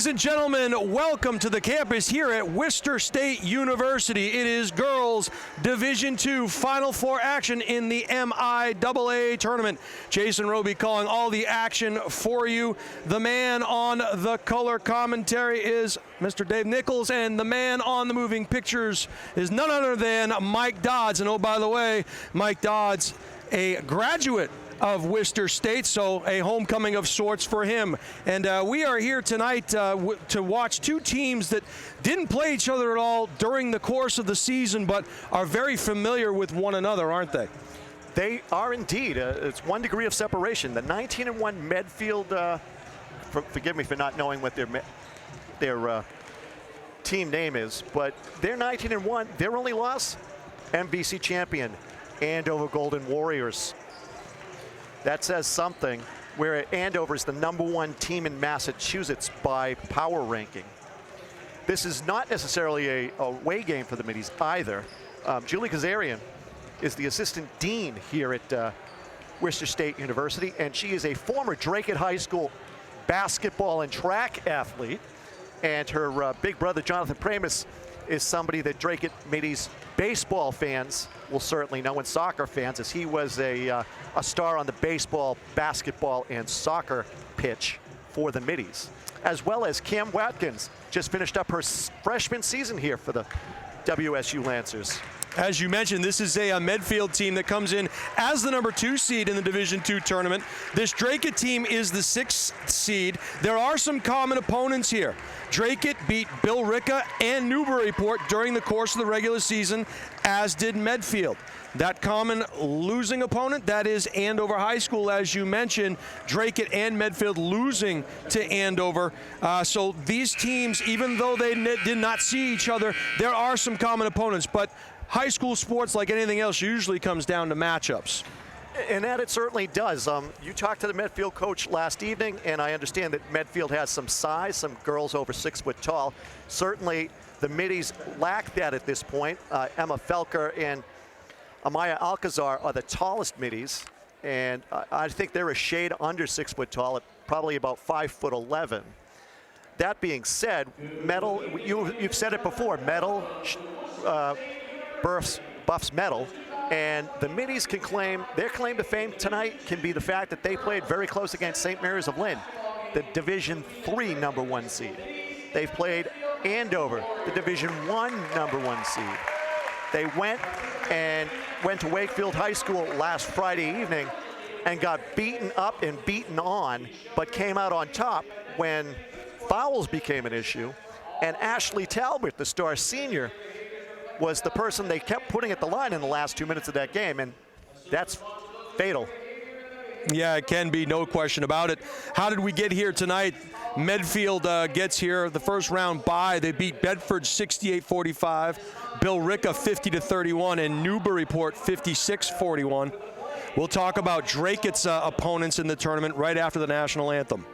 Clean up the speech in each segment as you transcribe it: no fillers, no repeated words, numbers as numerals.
and gentlemen, welcome to the campus here at Worcester State University. It is girls Division II Final Four action in the MIAA tournament. Jason Roby calling all the action for you. The man on the color commentary is Mr. Dave Nichols, and the man on the moving pictures is none other than Mike Dodds. And oh, by the way, Mike Dodds, a graduate of Worcester State, so a homecoming of sorts for him. And we are here tonight to watch two teams that didn't play each other at all during the course of the season, but are very familiar with one another, aren't they? They are indeed. It's 1 degree of separation. The 19-1 Medfield, forgive me for not knowing what their team name is, but they're 19-1. Their only loss, MVC champion, Andover Golden Warriors. That says something, where Andover is the #1 team in Massachusetts by power ranking. This is not necessarily a away game for the Middies either. Julie Kazarian is the assistant dean here at Worcester State University, and she is a former Dracut High School basketball and track athlete. And her big brother, Jonathan Pramus, is somebody that Dracut Middies baseball fans will certainly know, and soccer fans, as he was a star on the baseball, basketball, and soccer pitch for the Middies. As well as Cam Watkins, just finished up her freshman season here for the WSU Lancers. As you mentioned, this is a Medfield team that comes in as the #2 seed in the Division II tournament. This Dracut team is the 6th seed. There are some common opponents here. Dracut beat Billerica and Newburyport during the course of the regular season, as did Medfield. That common losing opponent, that is Andover High School, as you mentioned. Dracut and Medfield losing to Andover. So these teams, even though they did not see each other, there are some common opponents. But high school sports, like anything else, usually comes down to matchups. And that it certainly does. You talked to the Medfield coach last evening, and I understand that Medfield has some size, some girls over 6 foot tall. Certainly the Middies lack that at this point. Emma Felker and Amaya Alcazar are the tallest Middies, and I think they're a shade under 6 foot tall, at probably about 5'11". That being said, metal, you've said it before, metal buffs metal, and the Middies can claim, their claim to fame tonight can be the fact that they played very close against St. Mary's of Lynn, the Division III #1 seed. They've played Andover, the Division I #1 seed. They went to Wakefield High School last Friday evening and got beaten up and beaten on, but came out on top when fouls became an issue. And Ashley Talbot, the star senior, was the person they kept putting at the line in the last 2 minutes of that game, and that's fatal. Yeah, it can be, no question about it. How did we get here tonight? Medfield gets here the first round bye. They beat Bedford 68-45, Billerica 50-31, and Newburyport 56-41. We'll talk about Dracut's opponents in the tournament right after the national anthem.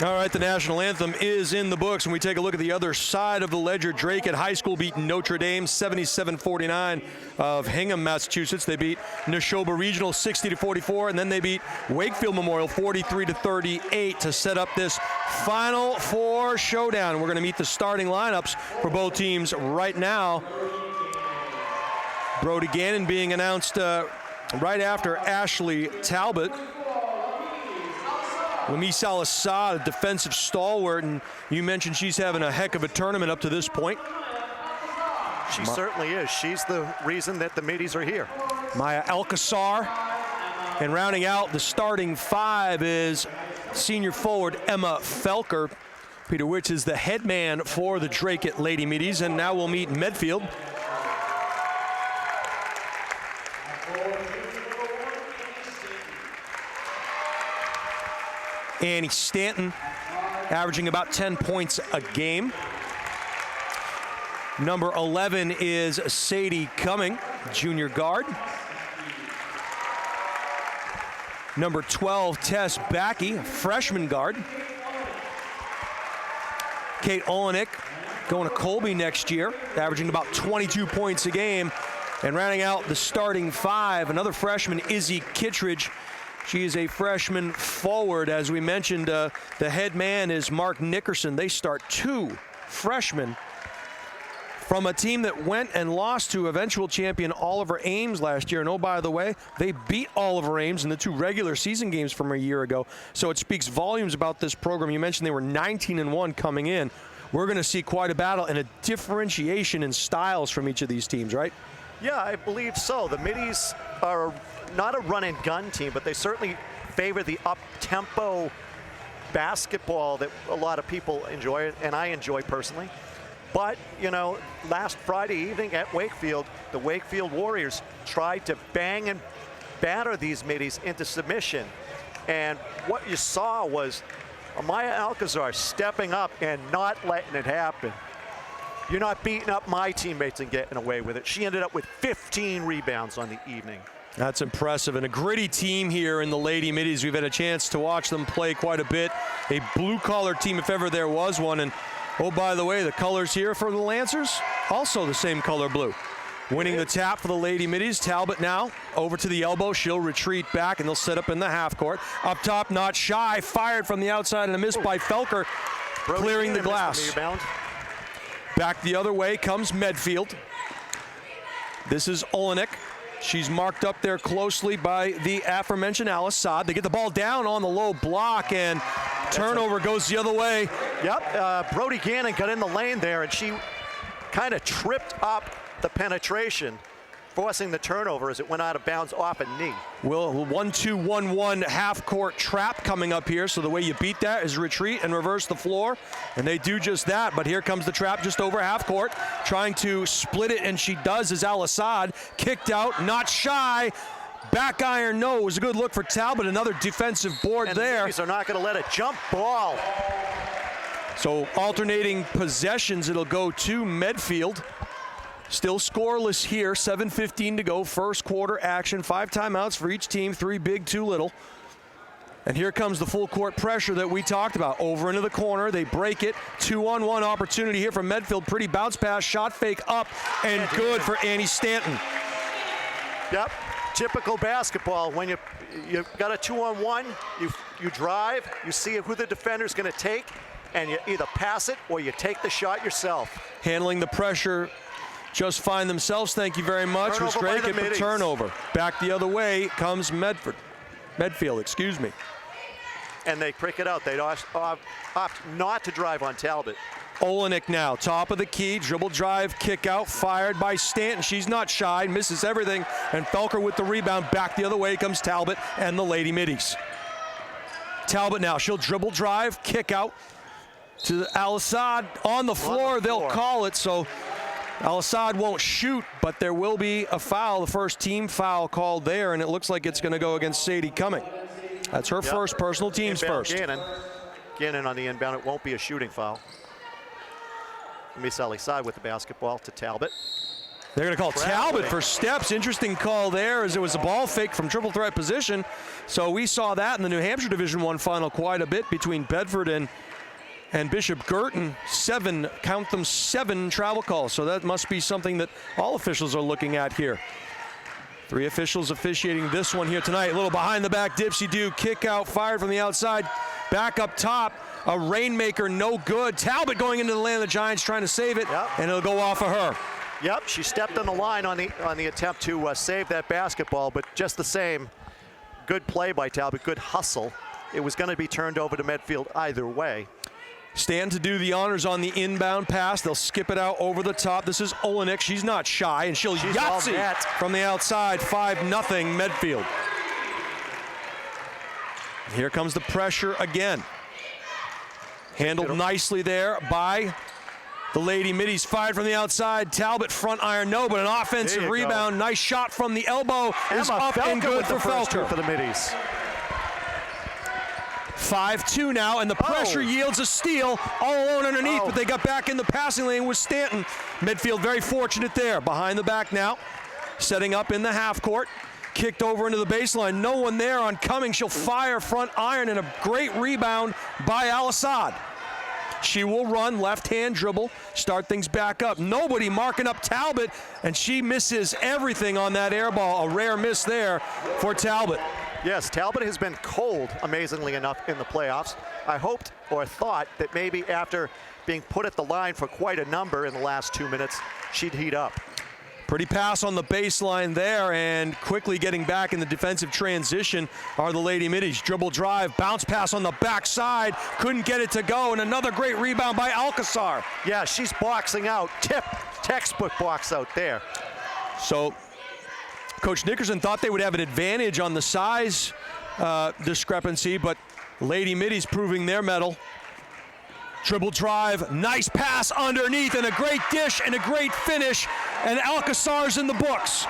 All right, the national anthem is in the books, and we take a look at the other side of the ledger. Dracut High School beat Notre Dame 77-49 of Hingham, Massachusetts. They beat Neshoba Regional 60-44, and then they beat Wakefield Memorial 43-38 to set up this Final Four showdown. We're going to meet the starting lineups for both teams right now. Brody Gannon being announced right after Ashley Talbot. Lamis Al-Assad, a defensive stalwart, and you mentioned she's having a heck of a tournament up to this point. She certainly is. She's the reason that the Middies are here. Maya Alcazar. And rounding out the starting five is senior forward Emma Felker. Peter Witch is the head man for the Dracut Lady Middies, and now we'll meet Medfield. Annie Stanton averaging about 10 points a game. Number 11 is Sadie Cumming, junior guard. Number 12, Tess Backey, freshman guard. Kate Olenek going to Colby next year, averaging about 22 points a game. And rounding out the starting five, another freshman, Izzy Kittredge. She is a freshman forward. As we mentioned, the head man is Mark Nickerson. They start two freshmen from a team that went and lost to eventual champion Oliver Ames last year. And oh, by the way, they beat Oliver Ames in the two regular season games from a year ago. So it speaks volumes about this program. You mentioned they were 19-1 coming in. We're going to see quite a battle and a differentiation in styles from each of these teams, right? Yeah, I believe so. The Middies are not a run and gun team, but they certainly favor the up-tempo basketball that a lot of people enjoy, and I enjoy personally. But, you know, last Friday evening at Wakefield, the Wakefield Warriors tried to bang and batter these Middies into submission. And what you saw was Maya Alcazar stepping up and not letting it happen. You're not beating up my teammates and getting away with it. She ended up with 15 rebounds on the evening. That's impressive, and a gritty team here in the Lady Middies. We've had a chance to watch them play quite a bit. A blue-collar team, if ever there was one. And oh, by the way, the colors here for the Lancers, also the same color blue. Winning the tap for the Lady Middies. Talbot now over to the elbow. She'll retreat back, and they'll set up in the half court. Up top, not shy. Fired from the outside, and a miss by Felker, clearing the glass. Back the other way comes Medfield. This is Olenek. She's marked up there closely by the aforementioned Al-Assad. They get the ball down on the low block, and turnover goes the other way. Yep, Brody Gannon got in the lane there, and she kind of tripped up the penetration, forcing the turnover as it went out of bounds off a knee. Well, 1-2-1-1 half-court trap coming up here. So the way you beat that is retreat and reverse the floor. And they do just that. But here comes the trap just over half-court, trying to split it, and she does as Al-Assad kicked out, not shy. Back iron, no. It was a good look for Talbot. Another defensive board there. And the Middies are not going to let a jump ball. So alternating possessions, it'll go to Medfield. Still scoreless here, 7:15 to go, first quarter action, 5 timeouts for each team, 3 big, 2 little. And here comes the full court pressure that we talked about. Over into the corner, they break it, 2-on-1 opportunity here from Medfield, pretty bounce pass, shot fake up, and good for Annie Stanton. Yep, typical basketball. When you've got a 2-on-1, you drive, you see who the defender's gonna take, and you either pass it or you take the shot yourself. Handling the pressure just fine themselves, thank you very much. Turnover was great, by the get the Middies. turnover. Back the other way comes Medfield, excuse me. And they prick it out. They opt not to drive on Talbot. Olenek now, top of the key, dribble drive, kick out, fired by Stanton. She's not shy, misses everything, and Felker with the rebound. Back the other way comes Talbot and the Lady Middies. Talbot now, she'll dribble drive, kick out to Al-Assad on the floor. They'll call it, so Al-Assad won't shoot, but there will be a foul, the first team foul called there, and it looks like it's going to go against Sadie Cumming. That's her first personal, team's Inbound first. Gannon on the inbound. It won't be a shooting foul. Miss Al-Assad with the basketball to Talbot. They're going to call Talbot for steps. Interesting call there, as it was a ball fake from triple threat position. So we saw that in the New Hampshire Division I final quite a bit between Bedford and Bishop Girton. 7, count them, 7 travel calls. So that must be something that all officials are looking at here. 3 officials officiating this one here tonight. A little behind the back dipsy-do, kick out, fired from the outside. Back up top, a rainmaker, no good. Talbot going into the land of the Giants, trying to save it, and it'll go off of her. Yep, she stepped on the line on the attempt to save that basketball, but just the same, good play by Talbot, good hustle. It was going to be turned over to Medfield either way. Stand to do the honors on the inbound pass. They'll skip it out over the top. This is Olenek. She's not shy, and she's Yahtzee from the outside. 5-0 Medfield. Here comes the pressure again. Handled nicely there by the Lady Middies. Fired from the outside. Talbot front iron, no, but an offensive rebound. Go. Nice shot from the elbow. Is up and good for Felker. For the Middies. 5-2 now, and the pressure yields a steal. All alone underneath, but they got back in the passing lane with Stanton. Medfield very fortunate there. Behind the back now. Setting up in the half court. Kicked over into the baseline. No one there on coming. She'll fire front iron, and a great rebound by Al-Assad. She will run, left-hand dribble, start things back up. Nobody marking up Talbot, and she misses everything on that air ball. A rare miss there for Talbot. Yes, Talbot has been cold, amazingly enough, in the playoffs. I hoped or thought that maybe after being put at the line for quite a number in the last 2 minutes, she'd heat up. Pretty pass on the baseline there, and quickly getting back in the defensive transition are the Lady Middies. Dribble drive, bounce pass on the backside, couldn't get it to go, and another great rebound by Alcazar. Yeah, she's boxing out, textbook box out there. So Coach Nickerson thought they would have an advantage on the size discrepancy, but Lady Middies proving their mettle. Dribble drive, nice pass underneath, and a great dish and a great finish, and Alcazar's in the books.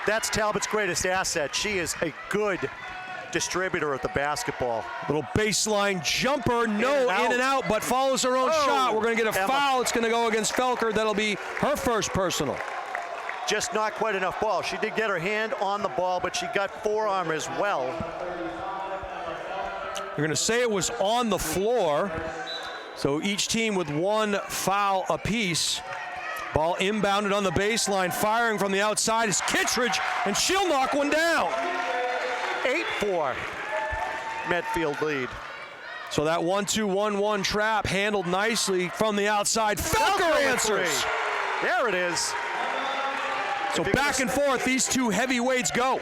That's Talbot's greatest asset. She is a good distributor of the basketball. Little baseline jumper, no, in and out, but follows her own shot. We're going to get a foul. It's going to go against Felker. That'll be her first personal. Just not quite enough ball. She did get her hand on the ball, but she got forearm as well. You're going to say it was on the floor. So each team with 1 foul apiece. Ball inbounded on the baseline, firing from the outside is Kittredge, and she'll knock one down. 8-4, Medfield lead. So that 1-2-1-1 trap handled nicely from the outside. Felker answers. There it is. So back and forth, these two heavyweights go.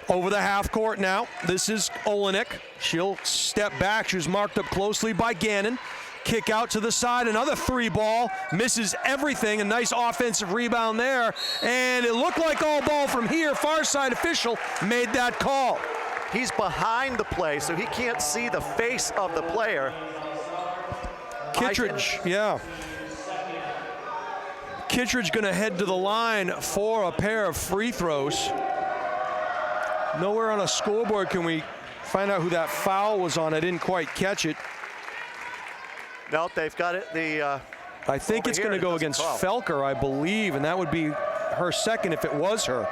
Over the half court now. This is Olenek. She'll step back. She was marked up closely by Gannon. Kick out to the side. Another 3-ball. Misses everything. A nice offensive rebound there. And it looked like all ball from here. Far side official made that call. He's behind the play, so he can't see the face of the player. Kittredge, yeah. Kittredge going to head to the line for a pair of free throws. Nowhere on a scoreboard can we find out who that foul was on. I didn't quite catch it. No, they've got it. I think it's going to go against Felker, I believe, and that would be her second if it was her.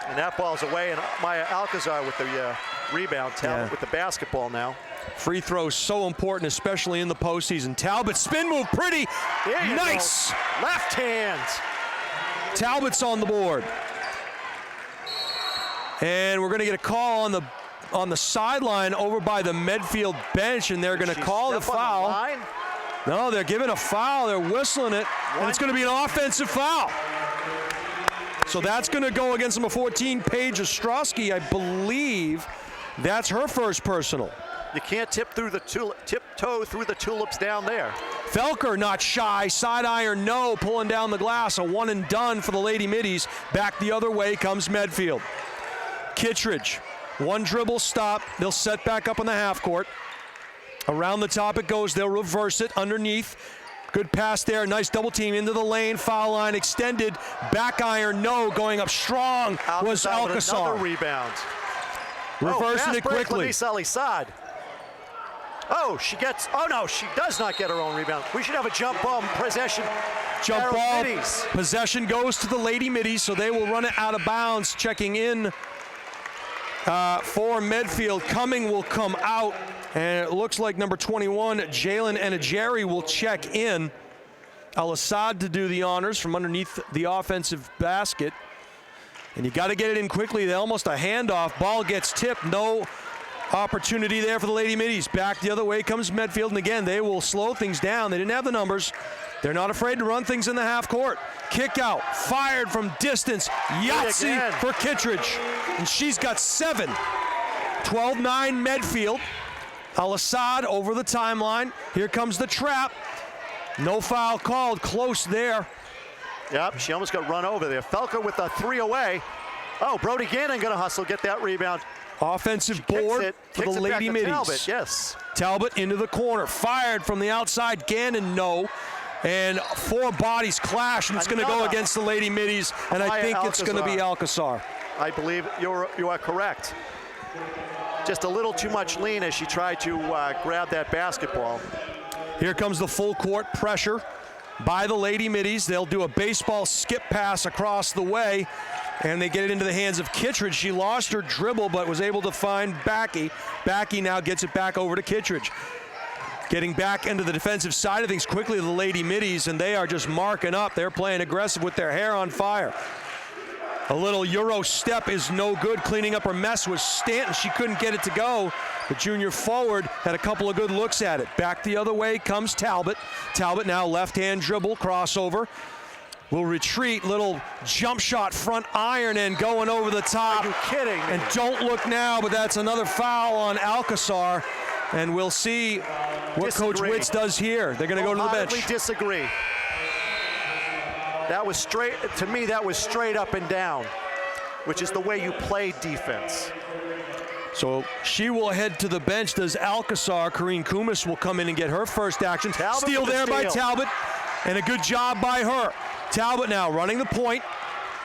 And that ball's away, and MIAA Alcazar with the rebound. Talbot with the basketball now. Free throws so important, especially in the postseason. Talbot spin move, pretty. Nice. Go. Left hand. Talbot's on the board. And we're going to get a call on the sideline over by the Medfield bench, and they're going to call the foul. No, they're giving a foul. They're whistling it, and it's going to be an offensive foul. So that's going to go against number 14, Paige Ostrowski. I believe that's her first personal. You can't tiptoe through the tulips down there. Felker not shy, side iron no, pulling down the glass. A one and done for the Lady Middies. Back the other way comes Medfield. Kittredge, 1 dribble stop. They'll set back up on the half court. Around the top it goes. They'll reverse it underneath. Good pass there. Nice double team into the lane. Foul line extended. Back iron no. Going up strong was Alcazar. Another rebound. Reversing it quickly. Al-Assad. Oh, she does not get her own rebound. We should have a jump ball possession. Jump ball. Middies. Possession goes to the Lady Middies, so they will run it out of bounds. Checking in for Medfield. Cumming will come out, and it looks like number 21, Jalen Enajeri, will check in. Al-Assad to do the honors from underneath the offensive basket. And you got to get it in quickly. They almost a handoff. Ball gets tipped. No opportunity there for the Lady Middies. Back the other way comes Medfield, and again, they will slow things down. They didn't have the numbers. They're not afraid to run things in the half court. Kick out, fired from distance. Yahtzee for Kittredge, and she's got 7. 12-9 Medfield. Al-Assad over the timeline. Here comes the trap. No foul called, close there. Yep, she almost got run over there. Felker with a 3 away. Oh, Brody Gannon gonna hustle, get that rebound. Offensive board for the Lady Middies. Talbot, yes. Talbot into the corner, fired from the outside. Gannon, no. And 4 bodies clash, and it's going to go against the Lady Middies, and I think it's going to be Alcazar. I believe you are correct. Just a little too much lean as she tried to grab that basketball. Here comes the full court pressure by the Lady Middies. They'll do a baseball skip pass across the way, and they get it into the hands of Kittredge. She lost her dribble, but was able to find Backey. Backey now gets it back over to Kittredge. Getting back into the defensive side of things quickly, the Lady Middies, and they are just marking up. They're playing aggressive with their hair on fire. A little Euro step is no good. Cleaning up her mess was Stanton. She couldn't get it to go. The junior forward had a couple of good looks at it. Back the other way comes Talbot. Talbot now left-hand dribble, crossover. Will retreat, little jump shot, front iron, and going over the top. Are you kidding? And don't look now, but that's another foul on Alcazar. And we'll see what Coach Witz does here. They're going to go to the bench. I disagree. That was straight, to me, that was straight up and down, which is the way you play defense. So she will head to the bench. Does Alcazar? Karine Kumis will come in and get her first action. Steal there by Talbot, and a good job by her. Talbot now running the point.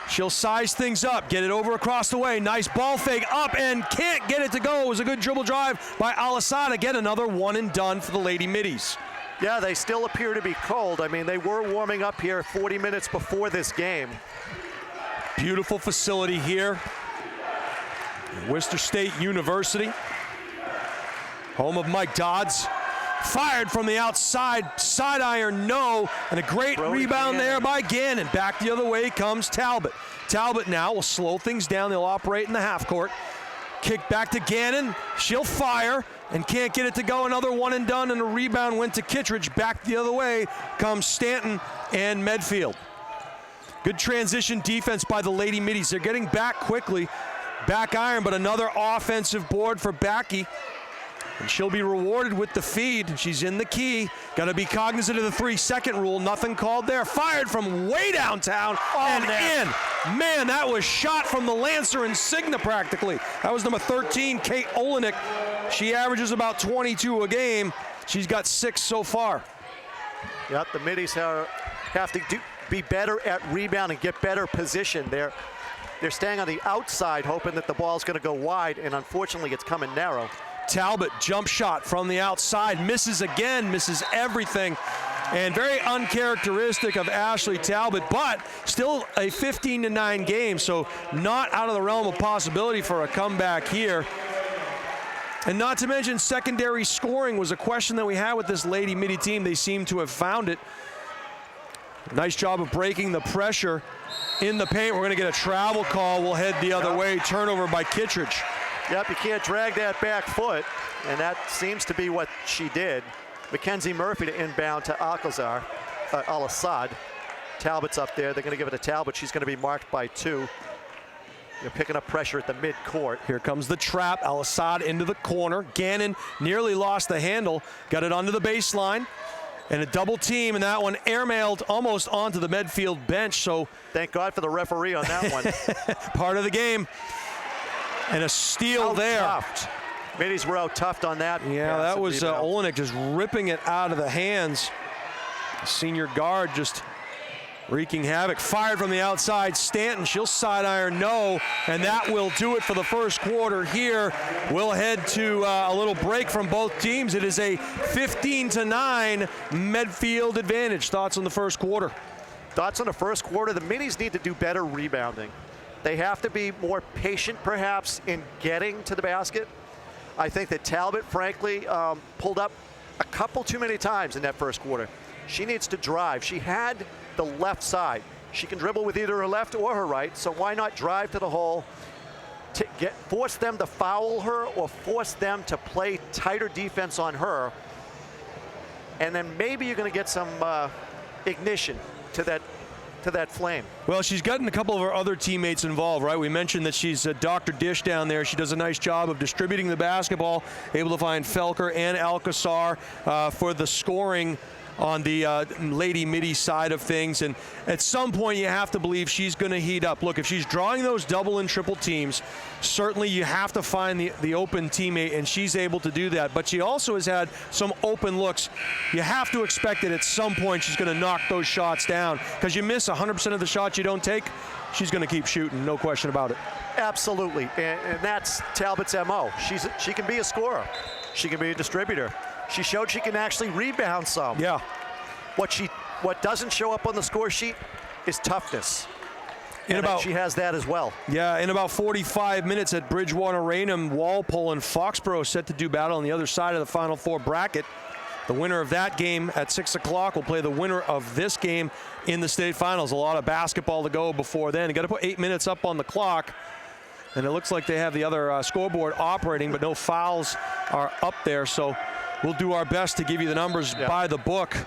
She'll size things up, get it over across the way. Nice ball fake up and can't get it to go. It was a good dribble drive by Al-Assad. Again, another one and done for the Lady Middies. Yeah, they still appear to be cold. I mean, they were warming up here 40 minutes before this game. Beautiful facility here. Worcester State University. Home of Mike Dodds. Fired from the outside, side iron, no, and a great rebound there by Gannon. Back the other way comes Talbot. Talbot now will slow things down. They'll operate in the half court. Kick back to Gannon. She'll fire and can't get it to go. Another one and done, and a rebound went to Kittredge. Back the other way comes Stanton and Medfield. Good transition defense by the Lady Middies. They're getting back quickly. Back iron, but another offensive board for Backey. And she'll be rewarded with the feed. She's in the key. Got to be cognizant of the 3-second rule. Nothing called there. Fired from way downtown in. Man, that was shot from the Lancer Insignia practically. That was number 13, Kate Olenek. She averages about 22 a game. She's got 6 so far. Yep, the Middies have to be better at rebound and get better position. They're staying on the outside, hoping that the ball's going to go wide, and unfortunately it's coming narrow. Talbot, jump shot from the outside, misses again, misses everything. And very uncharacteristic of Ashley Talbot, but still a 15-9 game, so not out of the realm of possibility for a comeback here. And not to mention secondary scoring was a question that we had with this Lady Middy team. They seem to have found it. Nice job of breaking the pressure in the paint. We're going to get a travel call. We'll head the other way. Turnover by Kittredge. Yep, you can't drag that back foot, and that seems to be what she did. Mackenzie Murphy to inbound to Alcazar, Al-Assad. Talbot's up there. They're going to give it to Talbot. She's going to be marked by 2. They're picking up pressure at the mid-court. Here comes the trap. Al-Assad into the corner. Gannon nearly lost the handle. Got it onto the baseline. And a double team, and that one airmailed almost onto the Medfield bench. So thank God for the referee on that one. Part of the game. And a steal there. Out-toughed. Middies were out-toughed on that. Yeah, that was Olenek just ripping it out of the hands. The senior guard just Wreaking havoc, fired from the outside. Stanton, she'll side iron, no, and that will do it for the first quarter here. We'll head to a little break from both teams. It is a 15-9 Medfield advantage. Thoughts on the first quarter? Thoughts on the first quarter? The Middies need to do better rebounding. They have to be more patient, perhaps, in getting to the basket. I think that Talbot, frankly, pulled up a couple too many times in that first quarter. She needs to drive. She had the left side. She can dribble with either her left or her right, so why not drive to the hole, to force them to foul her or force them to play tighter defense on her, and then maybe you're going to get some ignition to that flame. Well, she's gotten a couple of her other teammates involved, right? We mentioned that she's Dr. Dish down there. She does a nice job of distributing the basketball, able to find Felker and Alcazar for the scoring on the Lady Midi side of things, and at some point you have to believe she's going to heat up. Look, if she's drawing those double and triple teams, certainly you have to find the open teammate, and she's able to do that. But she also has had some open looks. You have to expect that at some point she's going to knock those shots down, because you miss 100% of the shots you don't take, she's going to keep shooting, no question about it. Absolutely, and that's Talbot's MO. She can be a scorer. She can be a distributor. She showed she can actually rebound some. Yeah. What doesn't show up on the score sheet is toughness. She has that as well. Yeah, in about 45 minutes at Bridgewater, Raynham, Walpole, and Foxborough set to do battle on the other side of the Final Four bracket. The winner of that game at 6 o'clock will play the winner of this game in the state finals. A lot of basketball to go before then. You got to put 8 minutes up on the clock. And it looks like they have the other scoreboard operating, but no fouls are up there. So we'll do our best to give you the numbers by the book.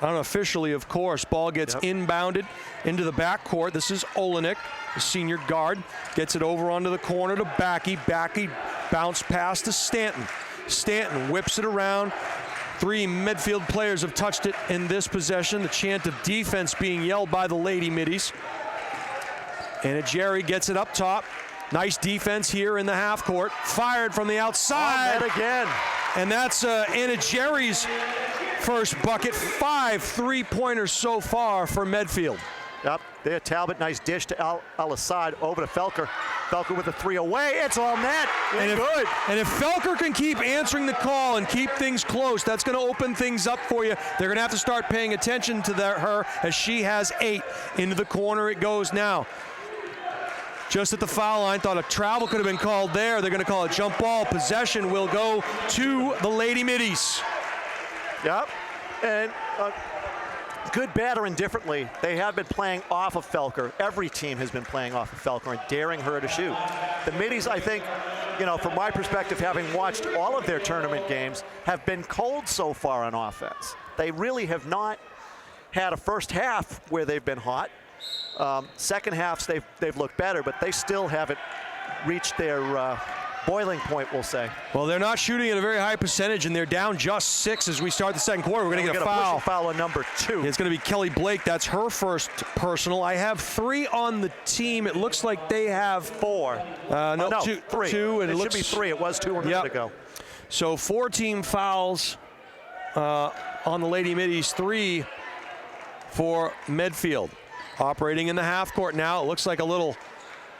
Unofficially, of course. Ball gets inbounded into the backcourt. This is Olenek, the senior guard. Gets it over onto the corner to Backey. Backey bounce pass to Stanton. Stanton whips it around. 3 Medfield players have touched it in this possession. The chant of defense being yelled by the Lady Middies. And Jerry gets it up top. Nice defense here in the half court. Fired from the outside. Oh, again. And that's Anna Jerry's first bucket. 5 3-pointers so far for Medfield. Yep, there Talbot, nice dish to Al-Assad, over to Felker. Felker with a 3 away, it's on net, good. And if Felker can keep answering the call and keep things close, that's going to open things up for you. They're going to have to start paying attention to her, as she has 8. Into the corner it goes now. Just at the foul line, thought a travel could have been called there. They're going to call it jump ball. Possession will go to the Lady Middies. Yep, and good, bad, or indifferently, they have been playing off of Felker. Every team has been playing off of Felker and daring her to shoot. The Middies, I think, from my perspective, having watched all of their tournament games, have been cold so far on offense. They really have not had a first half where they've been hot. Second halves, they've looked better, but they still haven't reached their boiling point, we'll say. Well, they're not shooting at a very high percentage, and they're down just 6 as we start the second quarter. We're going to get a foul. Foul on number 2. It's going to be Kelly Blake. That's her first personal. I have 3 on the team. It looks like they have 4. No, 3. 2. And it looks, should be 3. It was 2 a minute ago. So 4 team fouls on the Lady Middies, 3 for Medfield. Operating in the half court now. It looks like a little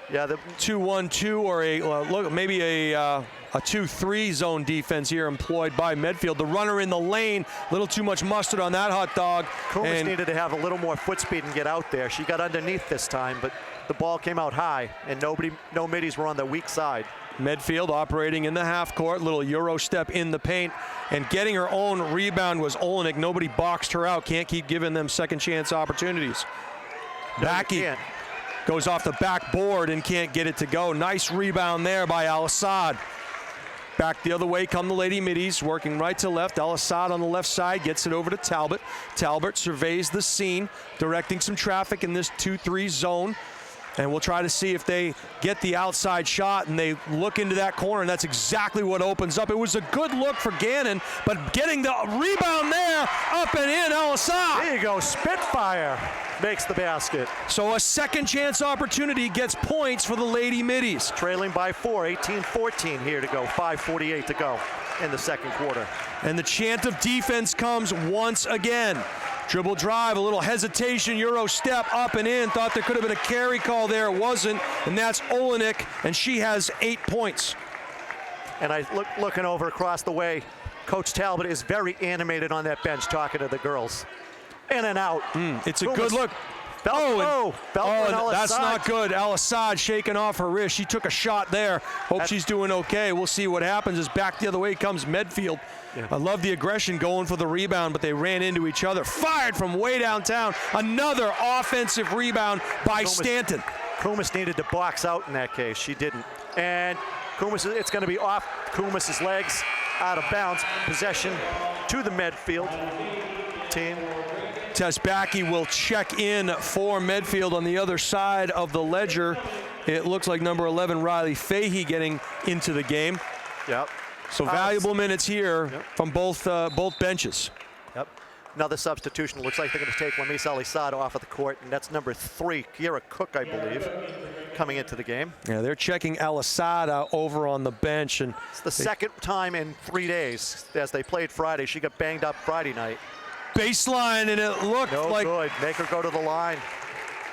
2-1-2 or maybe a 2-3 zone defense here employed by Medfield. The runner in the lane, a little too much mustard on that hot dog. Coombs needed to have a little more foot speed and get out there. She got underneath this time, but the ball came out high, and no middies were on the weak side. Medfield operating in the half court, little Euro step in the paint, and getting her own rebound was Olenek. Nobody boxed her out. Can't keep giving them second chance opportunities. Backey goes off the backboard and can't get it to go. Nice rebound there by Al-Assad. Back the other way come the Lady Middies, working right to left. Al-Assad on the left side gets it over to Talbot. Talbot surveys the scene, directing some traffic in this 2-3 zone. And we'll try to see if they get the outside shot, and they look into that corner, and that's exactly what opens up. It was a good look for Gannon, but getting the rebound there, up and in, Al-Assad. There you go, Spitfire makes the basket. So a second chance opportunity gets points for the Lady Middies. Trailing by 4, 18-14 here to go, 5:48 to go in the second quarter. And the chant of defense comes once again. Dribble drive, a little hesitation, Euro step up and in. Thought there could have been a carry call there. It wasn't, and that's Olenek, and she has 8 points. And looking over across the way, Coach Talbot is very animated on that bench talking to the girls. In and out. It's a good look. That's not good. Al-Assad shaking off her wrist. She took a shot there. Hope she's doing okay. We'll see what happens. As back the other way comes Medfield. Yeah. I love the aggression going for the rebound, but they ran into each other. Fired from way downtown. Another offensive rebound by Stanton. Kumis needed to box out in that case. She didn't. And Kumis, it's going to be off Kumis's legs, out of bounds. Possession to the Medfield team. Tess Backey will check in for Medfield on the other side of the ledger. It looks like number 11, Riley Fahey, getting into the game. Yep. So valuable minutes here from both benches. Yep. Another substitution. Looks like they're going to take Lamis Al-Assad off of the court, and that's number 3, Kiera Cook, I believe, coming into the game. Yeah, they're checking Al-Assad over on the bench. And it's the second time in 3 days as they played Friday. She got banged up Friday night. Baseline, and it looked like... No good. Make her go to the line.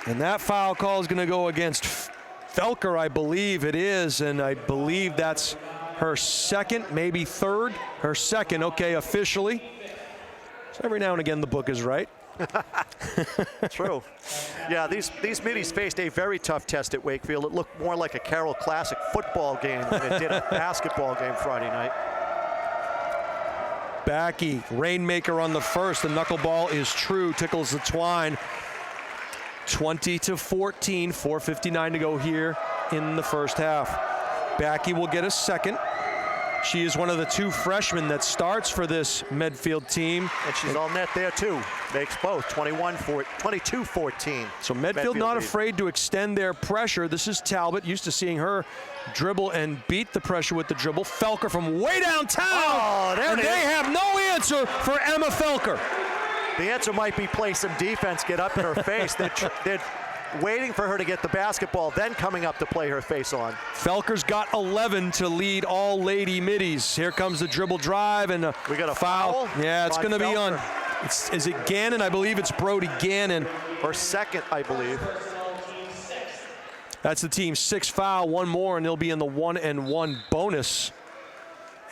And that foul call is going to go against Felker, I believe it is, and I believe that's her second, maybe third. Her second, okay, officially. So every now and again, the book is right. True. Yeah, these middies faced a very tough test at Wakefield. It looked more like a Carroll Classic football game than it did a basketball game Friday night. Backey, rainmaker on the first. The knuckleball is true, tickles the twine. 20-14, 4:59 to go here in the first half. Backey will get a second. She is one of the 2 freshmen that starts for this Medfield team. And she's all net there too. Makes both 22-14. So Medfield not afraid to extend their pressure. This is Talbot, used to seeing her dribble and beat the pressure with the dribble. Felker from way downtown. Oh, there and it they is. have no answer for Emma Felker. The answer might be play some defense, get up in her face. They're waiting for her to get the basketball, then coming up to play her face on. Felker's got 11 to lead all lady middies. Here comes the dribble drive, and we got a foul. Yeah, it's going to be on. Is it Gannon? I believe it's Brody Gannon. Or second, I believe. That's the team's 6th foul. One more, and they'll be in the 1-and-1 bonus.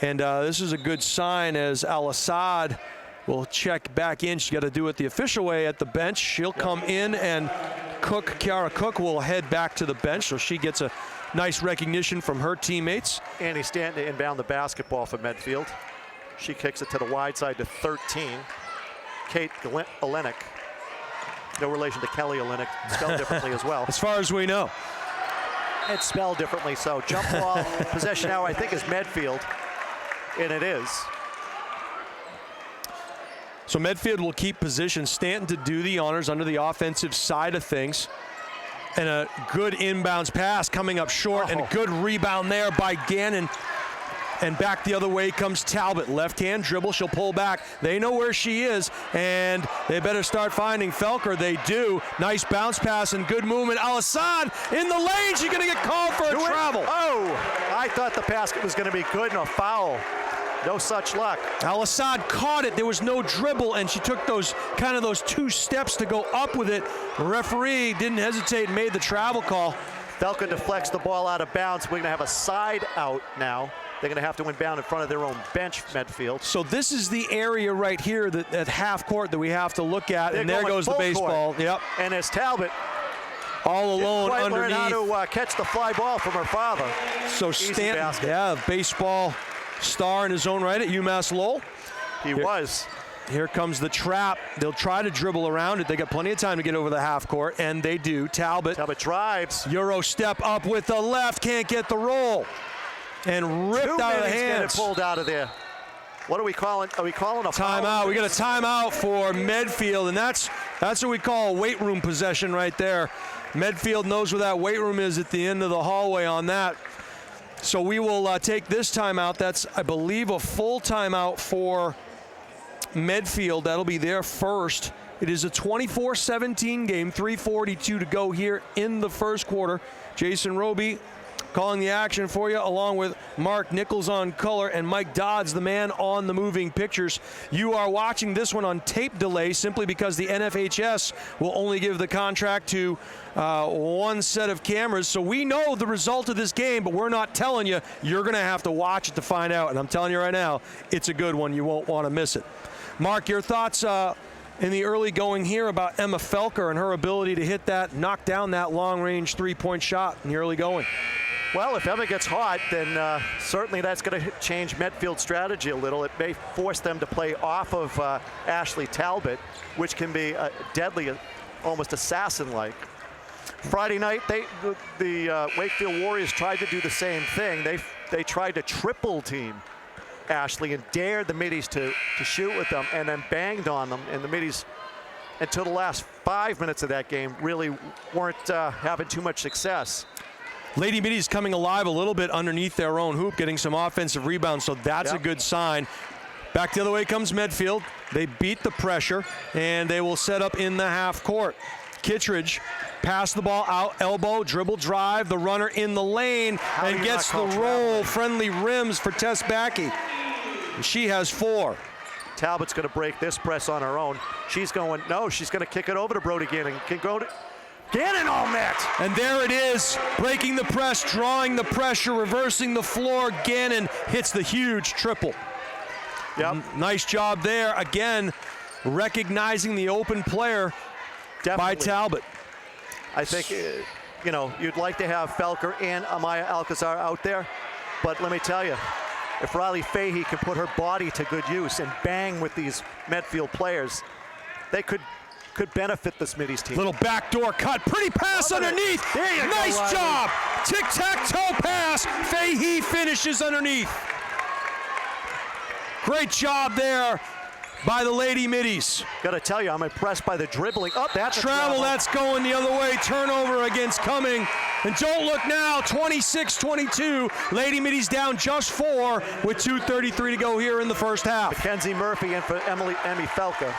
And this is a good sign as Al-Assad will check back in. She's got to do it the official way at the bench. She'll come in, and Kiara Cook will head back to the bench, so she gets a nice recognition from her teammates. Annie Stanton to inbound the basketball for Medfield. She kicks it to the wide side to 13. Kate Olenek. No relation to Kelly Olenek, spelled differently as well. As far as we know. It's spelled differently, so jump ball possession now I think is Medfield, and it is. So Medfield will keep position. Stanton to do the honors under the offensive side of things. And a good inbounds pass coming up short, and a good rebound there by Gannon. And back the other way comes Talbot. Left-hand dribble, she'll pull back. They know where she is, and they better start finding Felker. They do. Nice bounce pass and good movement. Al-Assad in the lane. She's going to get called for a travel. Oh, I thought the basket was going to be good and a foul. No such luck. Al-Assad caught it. There was no dribble, and she took those 2 steps to go up with it. The referee didn't hesitate and made the travel call. Felker deflects the ball out of bounds. We're going to have a side out now. They're going to have to inbound in front of their own bench, Medfield. So this is the area right here that at half court that we have to we have to look at, and there goes the baseball. Court. Yep. And as Talbot all alone didn't quite underneath. learn how to catch the fly ball from her father. So Stanton, baseball star in his own right at UMass Lowell. He was. Here comes the trap. They'll try to dribble around it. They got plenty of time to get over the half court, and they do. Talbot drives. Euro step up with the left, can't get the roll. And ripped out of the hands. Get it pulled out of there. What are we calling? Are we calling a timeout? We got a timeout for Medfield, and that's what we call a weight room possession right there. Medfield knows where that weight room is at the end of the hallway on that. So we will take this timeout. That's, I believe, a full timeout for Medfield. That'll be their first. It is a 24-17 game, 3:42 to go here in the first quarter. Jason Roby, calling the action for you, along with Mark Nichols on color and Mike Dodds, the man on the moving pictures. You are watching this one on tape delay simply because the NFHS will only give the contract to one set of cameras. So we know the result of this game, but we're not telling you. You're going to have to watch it to find out. And I'm telling you right now, it's a good one. You won't want to miss it. Mark, your thoughts in the early going here about Emma Felker and her ability to hit that, knock down that long-range three-point shot in the early going? Well, if Emma gets hot, then certainly that's going to change Medfield's strategy a little. It may force them to play off of Ashley Talbot, which can be deadly, almost assassin-like. Friday night, the Wakefield Warriors tried to do the same thing. They tried to triple team Ashley and dared the middies to shoot with them, and then banged on them. And the middies, until the last 5 minutes of that game, really weren't having too much success. Lady Middies coming alive a little bit underneath their own hoop, getting some offensive rebounds, so that's a good sign. Back the other way comes Medfield. They beat the pressure, and they will set up in the half court. Kittredge pass the ball out, elbow, dribble, drive, the runner in the lane, and gets the roll. Friendly rims for Tess Backey. She has 4. Talbot's going to break this press on her own. She's going to kick it over to Brody Gannon. Can go to Gannon on net. And there it is, breaking the press, drawing the pressure, reversing the floor. Gannon hits the huge triple. Yep. Nice job there. Again, recognizing the open player by Talbot. I think, you'd like to have Felker and Amaya Alcazar out there, but let me tell you, if Riley Fahey can put her body to good use and bang with these Medfield players, they could benefit this Middies team. Little backdoor cut, pretty pass underneath. Nice job. Tic-tac-toe pass. Fahey finishes underneath. Great job there by the Lady Middies. Gotta tell you, I'm impressed by the dribbling. Oh, that's travel. That's going the other way. Turnover against Cumming. And don't look now, 26-22. Lady Middies down just 4 with 2:33 to go here in the first half. Mackenzie Murphy in for Emmy Felker.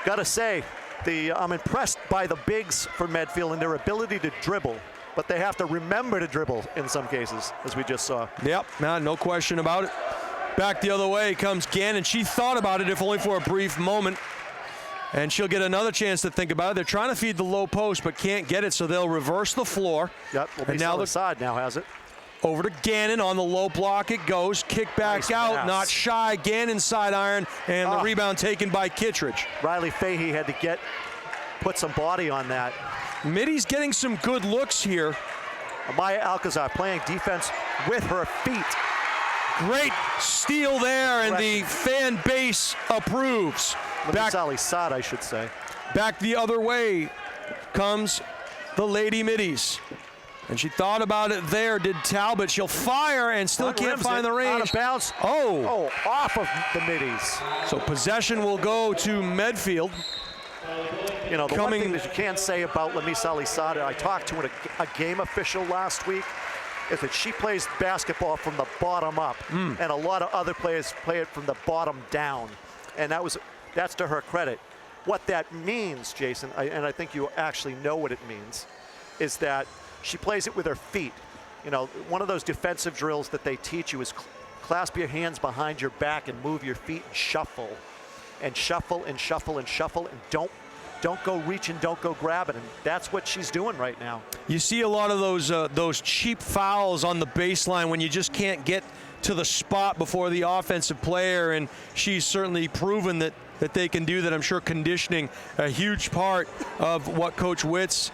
Gotta say, I'm impressed by the bigs for Medfield and their ability to dribble, but they have to remember to dribble in some cases, as we just saw. Yep, no question about it. Back the other way comes Gannon. She thought about it, if only for a brief moment. And she'll get another chance to think about it. They're trying to feed the low post, but can't get it, so they'll reverse the floor. Yep, and now the side now has it. Over to Gannon on the low block it goes. Kick back out, not shy. Gannon side iron, and the rebound taken by Kittredge. Riley Fahey had to put some body on that. Middy's getting some good looks here. Amaya Alcazar playing defense with her feet. Great steal there, and the fan base approves. Sally Sod, I should say. Back the other way comes the Lady Middies. And she thought about it there, did Talbot. She'll fire and still can't find the range. Out of bounds. Oh, off of the Middies. So possession will go to Medfield. The one thing that you can't say about Lamisa Alisada, I talked to a game official last week, is that she plays basketball from the bottom up, and a lot of other players play it from the bottom down, and that's to her credit. What that means, Jason, and I think you actually know what it means, is that she plays it with her feet. One of those defensive drills that they teach you is clasp your hands behind your back and move your feet and shuffle, and shuffle and shuffle and shuffle, and don't go reaching, don't go grabbing, and that's what she's doing right now. You see a lot of those cheap fouls on the baseline when you just can't get to the spot before the offensive player, and she's certainly proven that they can do that. I'm sure conditioning a huge part of what Coach Witz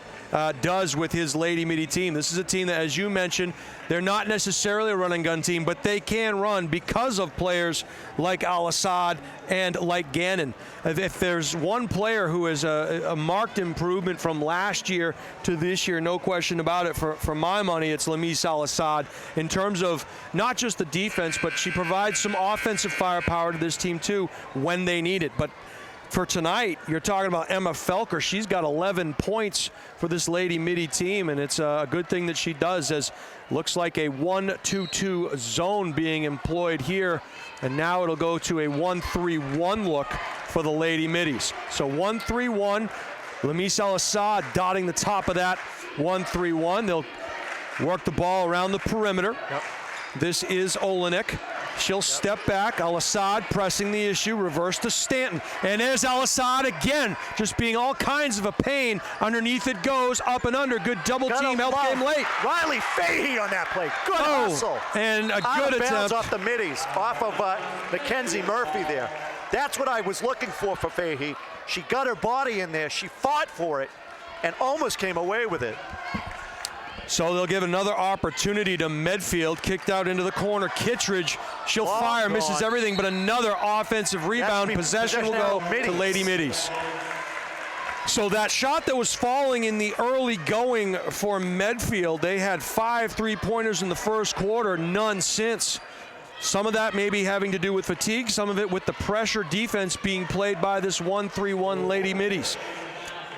does with his Lady Middy team. This is a team that, as you mentioned, they're not necessarily a run and gun team, but they can run because of players like Al-Assad and like Gannon. If there's one player who is a marked improvement from last year to this year, no question about it, for my money, it's Lamise Al-Assad in terms of not just the defense, but she provides some offensive firepower to this team too when they need it. But for tonight, you're talking about Emma Felker. She's got 11 points for this Lady Middy team, and it's a good thing that she does, as looks like a 1-2-2 zone being employed here, and now it'll go to a 1-3-1 look for the Lady Middies. So 1-3-1, Lamise Al-Assad dotting the top of that 1-3-1. They'll work the ball around the perimeter. Yep. This is Olenek. She'll step back. Al-Assad pressing the issue. Reverse to Stanton. And there's Al-Assad again, just being all kinds of a pain. Underneath it goes, up and under. Good double team, help came late. Riley Fahey on that play. Good hustle. And a Out good of bounds attempt. off the middies, off of Mackenzie Murphy there. That's what I was looking for Fahey. She got her body in there. She fought for it and almost came away with it. So they'll give another opportunity to Medfield, kicked out into the corner. Kittredge, she'll fire, misses everything, but another offensive rebound. Possession will go to Lady Middies. So that shot that was falling in the early going for Medfield, they had 5 3-pointers in the first quarter, none since. Some of that may be having to do with fatigue, some of it with the pressure defense being played by this 1-3-1 Lady Middies.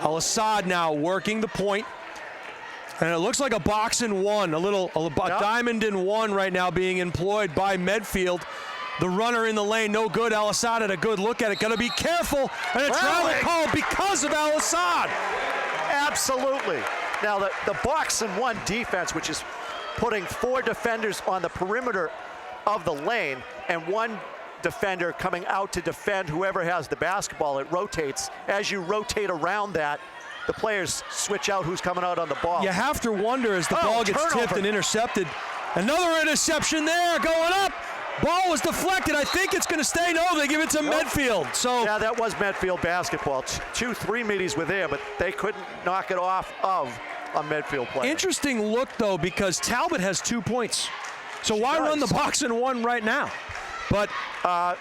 Al-Assad now working the point. And it looks like a box and one, a diamond in one right now being employed by Medfield. The runner in the lane, no good. Al-Assad had a good look at it. Got to be careful. And a travel call because of Al-Assad. Absolutely. Now the box and one defense, which is putting 4 defenders on the perimeter of the lane and 1 defender coming out to defend whoever has the basketball. It rotates. As you rotate around that, the players switch out who's coming out on the ball. You have to wonder as the ball gets tipped and intercepted. Another interception there, going up. Ball was deflected. I think it's going to stay. No, they give it to Medfield. So yeah, that was Medfield basketball. 2-3 middies were there, but they couldn't knock it off of a Medfield player. Interesting look, though, because Talbot has 2 points. So why run the box and one right now? But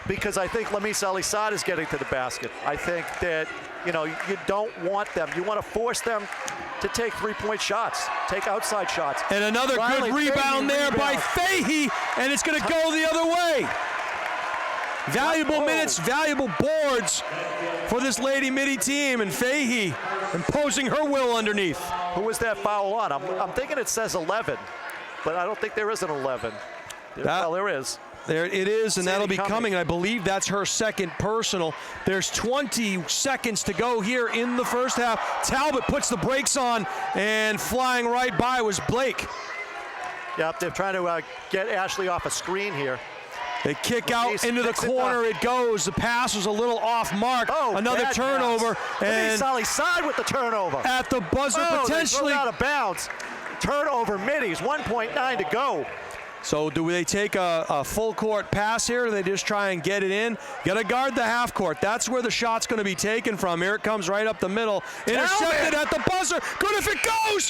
because I think Lamis Al-Assad is getting to the basket. I think that, you don't want them. You want to force them to take 3-point shots, take outside shots. And another good rebound there by Fahey, and it's going to go the other way. Valuable minutes, valuable boards for this Lady Midi team, and Fahey imposing her will underneath. Who was that foul on? I'm thinking it says 11, but I don't think there is an 11. Well, there is. There it is, and that'll be coming. I believe that's her second personal. There's 20 seconds to go here in the first half. Talbot puts the brakes on, and flying right by was Blake. Yep, they're trying to get Ashley off a screen here. They kick out into the corner. It goes. The pass was a little off mark. Another turnover. And Al-Assad with the turnover. At the buzzer, potentially. Out of bounds. Turnover middies, 1.9 to go. So do they take a full court pass here, or do they just try and get it in? Got to guard the half court. That's where the shot's going to be taken from. Here it comes right up the middle. Intercepted at the buzzer. Good if it goes.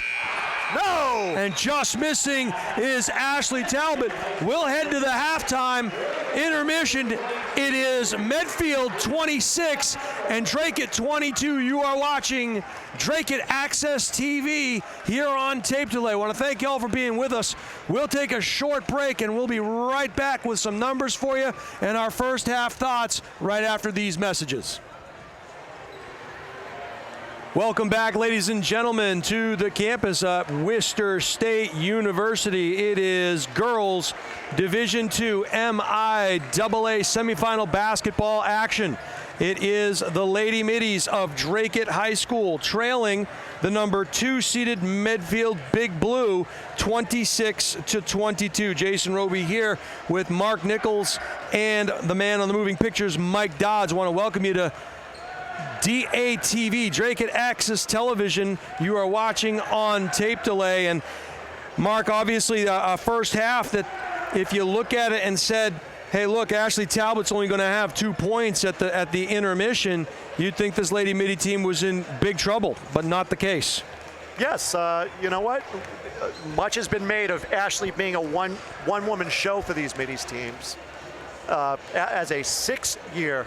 No! And just missing is Ashley Talbot. We'll head to the halftime intermission. It is Medfield 26 and Dracut 22. You are watching Dracut Access TV here on Tape Delay. I want to thank you all for being with us. We'll take a short break and we'll be right back with some numbers for you and our first half thoughts right after these messages. Welcome back, ladies and gentlemen, to the campus at Worcester State University. It is girls Division II MIAA semifinal basketball action. It is the Lady Middies of Dracut High School trailing the number 2 seeded Medfield Big Blue 26-22. Jason Roby here with Mark Nichols and the man on the moving pictures, Mike Dodds. I want to welcome you to DATV, Dracut Access Television. You are watching on Tape Delay. And Mark, obviously a first half that if you look at it and said, hey, look, Ashley Talbot's only going to have 2 points at the intermission, you'd think this Lady Midi team was in big trouble, but not the case. Yes, you know what? Much has been made of Ashley being a one-woman show for these Middies teams. As a 6-year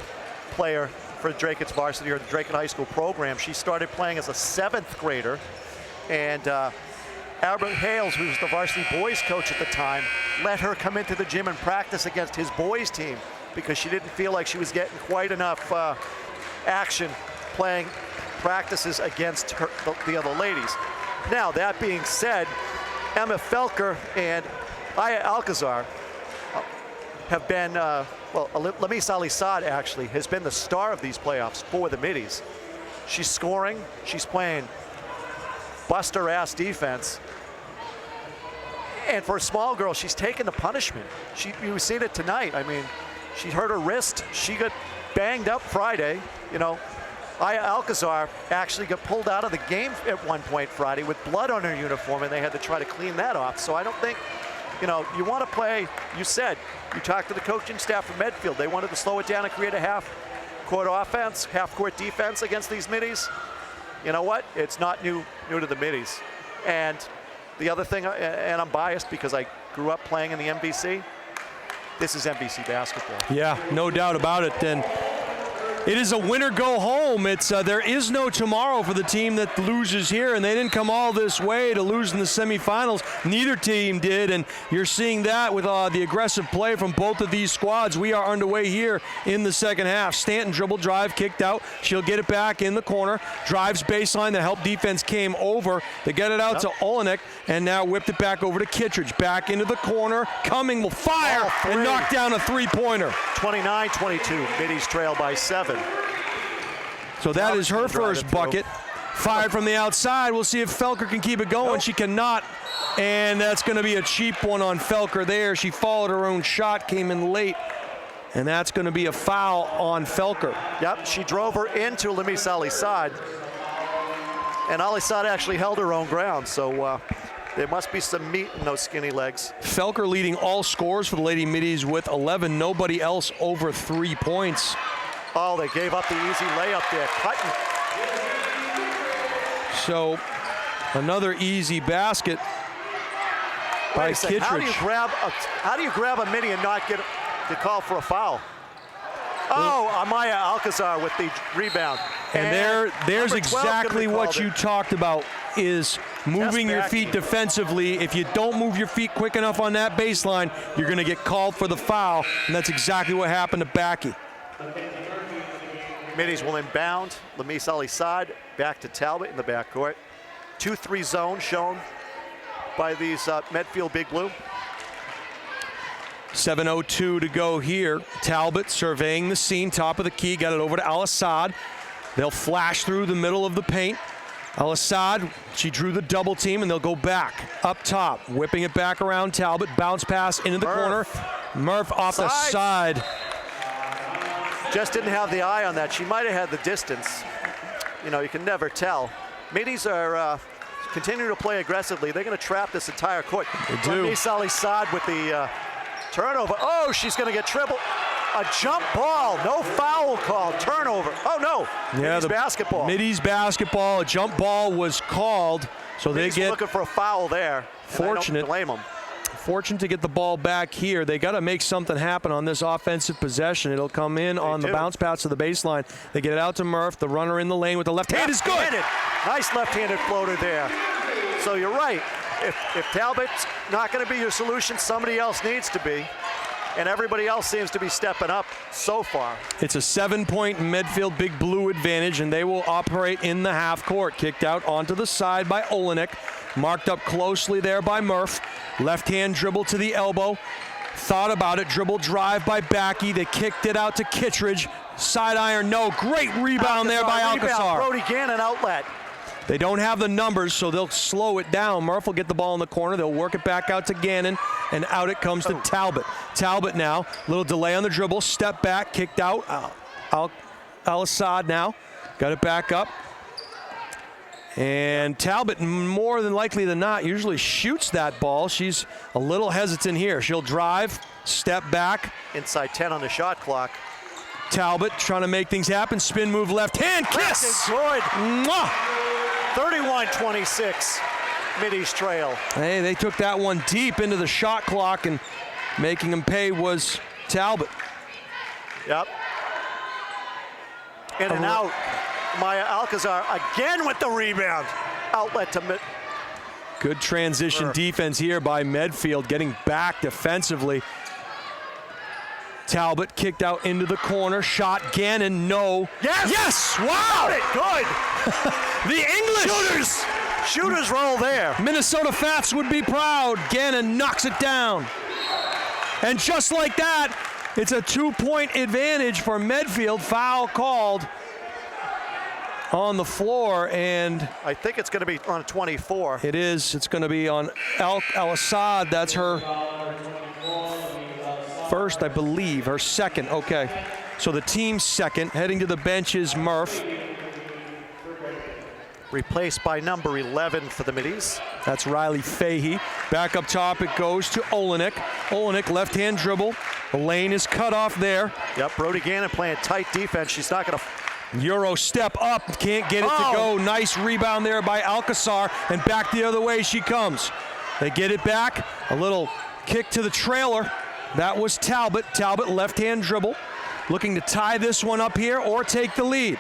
player for Dracut's varsity or the Dracut High School program, she started playing as a 7th grader, and Albert Hales, who was the varsity boys coach at the time, let her come into the gym and practice against his boys team because she didn't feel like she was getting quite enough action playing practices against the other ladies. Now, that being said, Emma Felker and Aya Alcazar have been, Lamis Al-Assad actually has been the star of these playoffs for the Middies. She's scoring, she's playing buster-ass defense, And for a small girl, she's taken the punishment. You've seen it tonight. I mean, she hurt her wrist. She got banged up Friday. You know, MIAA Alcazar actually got pulled out of the game at one point Friday with blood on her uniform, and they had to try to clean that off. So I don't think, you know, you want to play, you talked to the coaching staff from Medfield. They wanted to slow it down and create a half-court offense, half-court defense against these middies. You know what? It's not new to the middies. And the other thing, and I'm biased because I grew up playing in the MVC, this is MVC basketball. Yeah, no doubt about it. And it is a winner go home. It's there is no tomorrow for the team that loses here, and they didn't come all this way to lose in the semifinals. Neither team did, and you're seeing that with the aggressive play from both of these squads. We are underway here in the second half. Stanton dribble drive, kicked out. She'll get it back in the corner. Drives baseline. The help defense came over. They get it out to Olenek, and now whipped it back over to Kittredge. Back into the corner. Cumming will fire and knock down a three-pointer. 29-22. Middies trail by 7. So that is her first bucket. Fired from the outside. We'll see if Felker can keep it going. Nope. She cannot. And that's going to be a cheap one on Felker there. She followed her own shot, came in late. And that's going to be a foul on Felker. Yep, she drove her into Lamis Alisad. And Alisad actually held her own ground. So there must be some meat in those skinny legs. Felker leading all scores for the Lady Middies with 11. Nobody else over 3 points. Oh, they gave up the easy layup there. Cutting. So another easy basket by Kittredge. How do you grab a midi and not get the call for a foul? Oh, MIAA Alcazar with the rebound. And there's exactly what you talked about, is moving your feet defensively. If you don't move your feet quick enough on that baseline, you're going to get called for the foul, and that's exactly what happened to Backy. Middies will inbound. Lamis Alisad back to Talbot in the backcourt. 2-3 zone shown by these Medfield Big Blue. 7:02 to go here. Talbot surveying the scene, top of the key, got it over to Alisad. They'll flash through the middle of the paint. Alisad, she drew the double team, and they'll go back up top, whipping it back around Talbot. Bounce pass into the corner. Murph off the side. Just didn't have the eye on that. She might have had the distance. You know, you can never tell. Middies are continuing to play aggressively. They're going to trap this entire court. They do. Lamis Alisad with the turnover. Oh, she's going to get triple. A jump ball. No foul called. Turnover. Oh, no. Yeah, Middies basketball. Middies basketball. A jump ball was called. So Middies they get looking for a foul there. Fortunate. I don't blame them. Fortunate to get the ball back here. They got to make something happen on this offensive possession. It'll come in on the bounce pass to the baseline. They get it out to Murph. The runner in the lane with the left hand is good. Nice left-handed floater there. So you're right. If Talbot's not going to be your solution, somebody else needs to be. And everybody else seems to be stepping up so far. It's a 7-point Medfield Big Blue advantage, and they will operate in the half court. Kicked out onto the side by Olenek. Marked up closely there by Murph. Left hand dribble to the elbow. Thought about it. Dribble drive by Backy. They kicked it out to Kittredge. Side iron, no. Great rebound there by Alcazar. Brody Gannon outlet. They don't have the numbers, so they'll slow it down. Murph will get the ball in the corner. They'll work it back out to Gannon, and out it comes to Talbot. Talbot now, little delay on the dribble. Step back, kicked out. Alisad now. Got it back up. And Talbot, more than likely than not, usually shoots that ball. She's a little hesitant here. She'll drive, step back. Inside 10 on the shot clock. Talbot trying to make things happen. Spin move, left hand, kiss. Good. Mwah! 31-26, Middies trail. Hey, they took that one deep into the shot clock, and making them pay was Talbot. Yep. In and out. MIAA Alcazar again with the rebound. Outlet to mid. Good transition defense here by Medfield, getting back defensively. Talbot kicked out into the corner. Shot Gannon, no. Yes! Yes! Wow! Good! The English! Shooters roll there. Minnesota Fats would be proud. Gannon knocks it down. And just like that, it's a 2-point advantage for Medfield. Foul called on the floor, and I think it's going to be on 24. it is. It's going to be on Al-Assad. That's her first, I believe, her second. Okay. So the team's second. Heading to the bench is Murph. Replaced by number 11 for the Middies. That's Riley Fahey. Back up top, it goes to Olenek. Olenek, left-hand dribble. The lane is cut off there. Yep, Brody Gannon playing tight defense. She's not going to... Euro step up, can't get it to go. Nice rebound there by Alcazar, and back the other way she comes. They get it back, a little kick to the trailer. That was Talbot. Talbot, left-hand dribble, looking to tie this one up here or take the lead.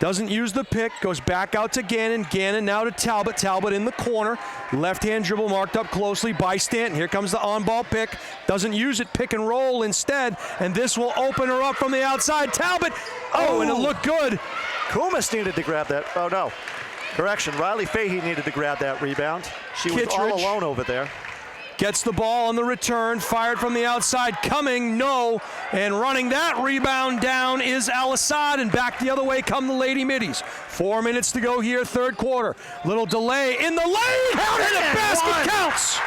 Doesn't use the pick, goes back out to Gannon. Gannon now to Talbot. Talbot in the corner. Left-hand dribble marked up closely by Stanton. Here comes the on-ball pick. Doesn't use it, pick and roll instead. And this will open her up from the outside. Talbot, and it looked good. Kumas needed to grab that. Oh, no. Correction, Riley Fahey needed to grab that rebound. She was all alone over there. Gets the ball on the return, fired from the outside, coming, no, and running that rebound down is Al-Assad, and back the other way come the Lady Middies. 4 minutes to go here, third quarter. Little delay in the lane, and the basket counts!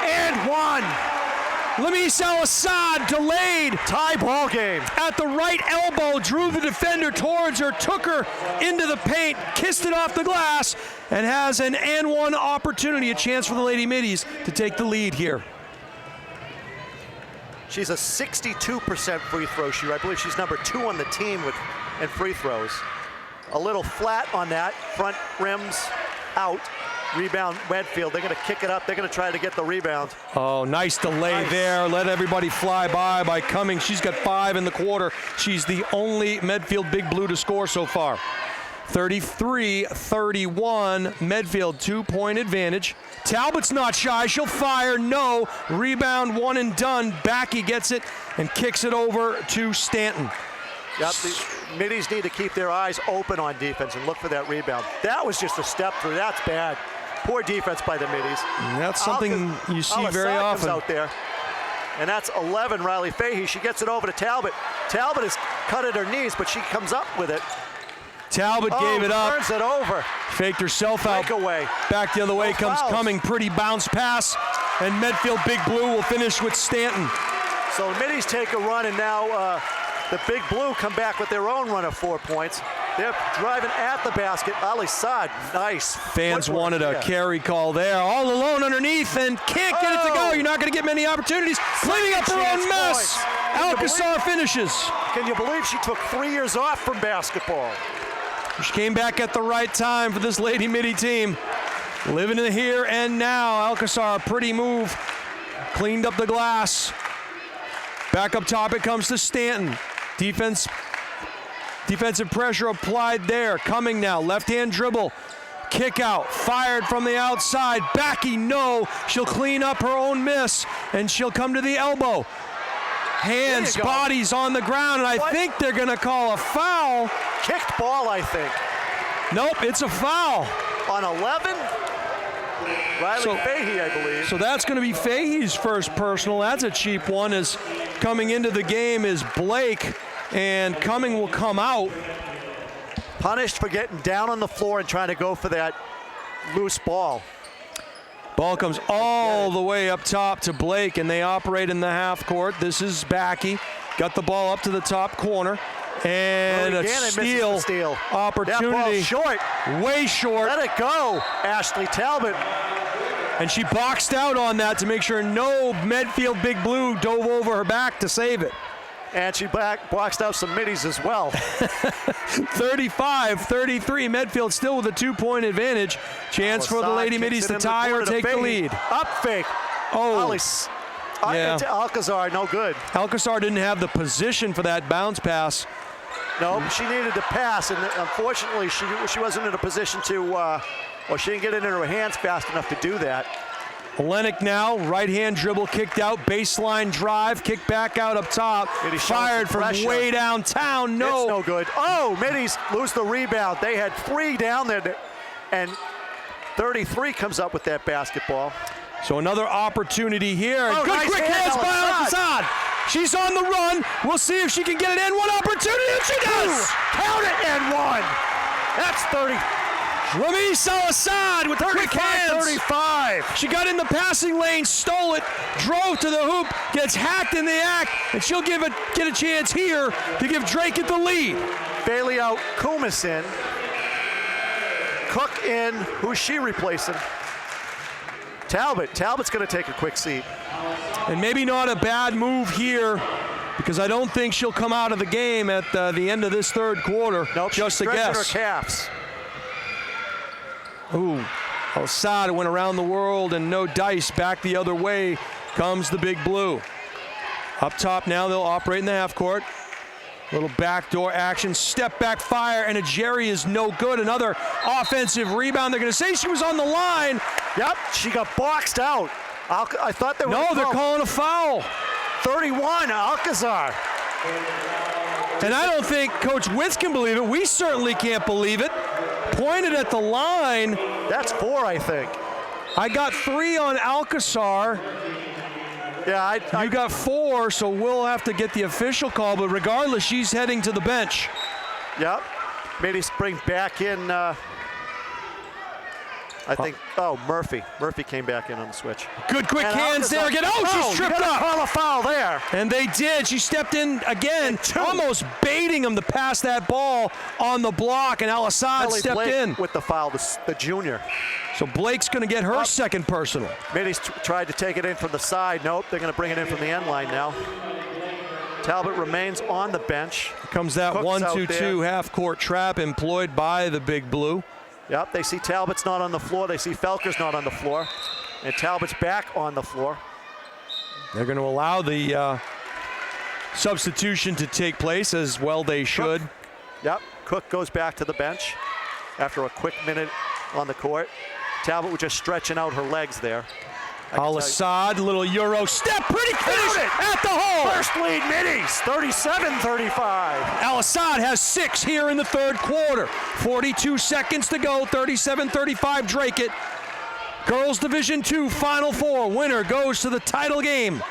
And one. Lamis Al-Assad delayed. Tie ball game. At the right elbow, drew the defender towards her, took her into the paint, kissed it off the glass, and has an and one opportunity, a chance for the Lady Middies to take the lead here. She's a 62% free throw shooter. I believe she's number 2 on the team in free throws. A little flat on that. Front rims out. Rebound, Medfield. They're going to kick it up. They're going to try to get the rebound. Oh, nice delay there. Let everybody fly by Cummings. She's got 5 in the quarter. She's the only Medfield Big Blue to score so far. 33-31, Medfield 2-point advantage. Talbot's not shy, she'll fire, no. Rebound, one and done. Backey gets it and kicks it over to Stanton. Yep, the Middies need to keep their eyes open on defense and look for that rebound. That was just a step through, that's bad. Poor defense by the Middies. That's something you see very often. Comes out there. And that's 11, Riley Fahey. She gets it over to Talbot. Talbot is cut at her knees, but she comes up with it. Talbot gave it up. Turns it over. Faked herself out. Breakaway. Back the other way comes Cumming. Pretty bounce pass. And Medfield Big Blue will finish with Stanton. So the Middies take a run, and now the Big Blue come back with their own run of 4 points. They're driving at the basket. Al-Assad, nice. Fans wanted a carry call there. All alone underneath and can't get it to go. You're not going to get many opportunities. Cleaning up her own mess. Alcazar finishes. Can you believe she took 3 years off from basketball? She came back at the right time for this Lady Midi team. Living in the here and now. Alcazar, pretty move. Cleaned up the glass. Back up top it comes to Stanton. Defensive pressure applied there. Cumming now, left-hand dribble. Kick out, fired from the outside. Backey, no. She'll clean up her own miss, and she'll come to the elbow. Hands, bodies on the ground, and I think they're going to call a foul. Kicked ball, I think. Nope, it's a foul. On 11? Riley Fahey, I believe. So that's going to be Fahey's first personal. That's a cheap one, as coming into the game is Blake, and Cumming will come out. Punished for getting down on the floor and trying to go for that loose ball. Ball comes all the way up top to Blake, and they operate in the half court. This is Backey. Got the ball up to the top corner. And a steal opportunity. That ball short. Way short. Let it go, Ashley Talbot. And she boxed out on that to make sure no Medfield Big Blue dove over her back to save it. And she boxed out some middies as well. 35-33, Medfield still with a 2-point advantage. Chance for the Lady Middies to tie or take the lead. Up fake. Oh, yeah. Alcazar, no good. Alcazar didn't have the position for that bounce pass. No, she needed to pass, and unfortunately she wasn't in a position to, or she didn't get it into her hands fast enough to do that. Olenek now, right-hand dribble, kicked out, baseline drive, kicked back out up top, fired from way downtown, no. It's no good. Oh, Middies lose the rebound. They had 3 down there, and 33 comes up with that basketball. So another opportunity here. Oh, Good nice quick hands by Al-Assad. She's on the run. We'll see if she can get it in. One opportunity, and she does. Count it, and one. That's 30. Ramis Al-Assad with 35, quick hands. 35. She got in the passing lane, stole it, drove to the hoop, gets hacked in the act, and she'll get a chance here to give Dracut the lead. Bailey out, Kumis in. Cook in. Who's she replacing? Talbot. Talbot's going to take a quick seat. And maybe not a bad move here, because I don't think she'll come out of the game at the end of this third quarter. Nope, just a she's stretching guess. her calves. Ooh, Al-Assad went around the world and no dice. Back the other way comes the Big Blue. Up top now, they'll operate in the half court. Little backdoor action, step back fire, and a Jerry is no good. Another offensive rebound. They're going to say she was on the line. Yep, she got boxed out. I thought they were. No, they're calling a foul. 31, Alcazar. And I don't think Coach Witz can believe it. We certainly can't believe it. Pointed at the line. That's 4, I think. I got 3 on Alcazar. Yeah, You got 4, so we'll have to get the official call. But regardless, she's heading to the bench. Yep. Maybe bring back in. I think. Oh, Murphy. Murphy came back in on the switch. Good quick And hands there again. Oh, she's tripped you up. Call a foul there. And they did. She stepped in again, almost baiting him to pass that ball on the block, and Al-Assad Kelly stepped Blake in. with the foul, the junior. So Blake's going to get her second personal. Middy's tried to take it in from the side. Nope, they're going to bring it in from the end line now. Talbot remains on the bench. Here comes that 1-2-2 half-court trap employed by the Big Blue. Yep, they see Talbot's not on the floor. They see Felker's not on the floor. And Talbot's back on the floor. They're going to allow the substitution to take place, as well they should. Cook. Yep, Cook goes back to the bench after a quick minute on the court. Talbot was just stretching out her legs there. Al-Assad, little Euro step, pretty finish at the hole. First lead, Middies, 37-35. Al-Assad has 6 here in the third quarter. 42 seconds to go, 37-35 Dracut. Girls Division II Final Four. Winner goes to the title game.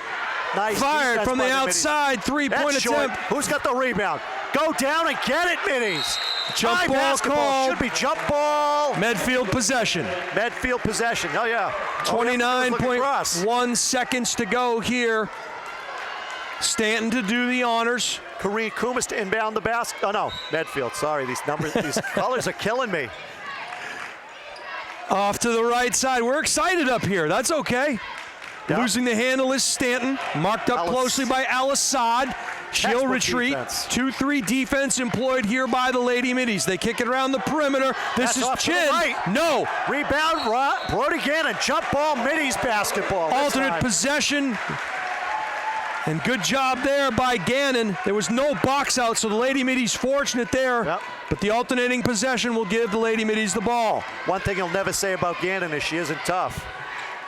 Nice. Fired from the outside, three-point attempt. Who's got the rebound? Go down and get it, Middies. Jump ball call. Should be jump ball. Medfield possession. Medfield possession. Oh, yeah. 29.1 seconds to go here. Stanton to do the honors. Kareem Kumis to inbound the basket. Oh, no. Medfield. Sorry. These numbers, these colors are killing me. Off to the right side. We're excited up here. That's okay. Yep. Losing the handle is Stanton. Marked up closely by Al-Assad. She'll retreat. 2-3 defense employed here by the Lady Middies. They kick it around the perimeter. This is Chin. Right. No. Rebound, Brody Gannon. Jump ball, Middies basketball. Alternate possession. And good job there by Gannon. There was no box out, so the Lady Middies fortunate there. Yep. But the alternating possession will give the Lady Middies the ball. One thing you'll never say about Gannon is she isn't tough.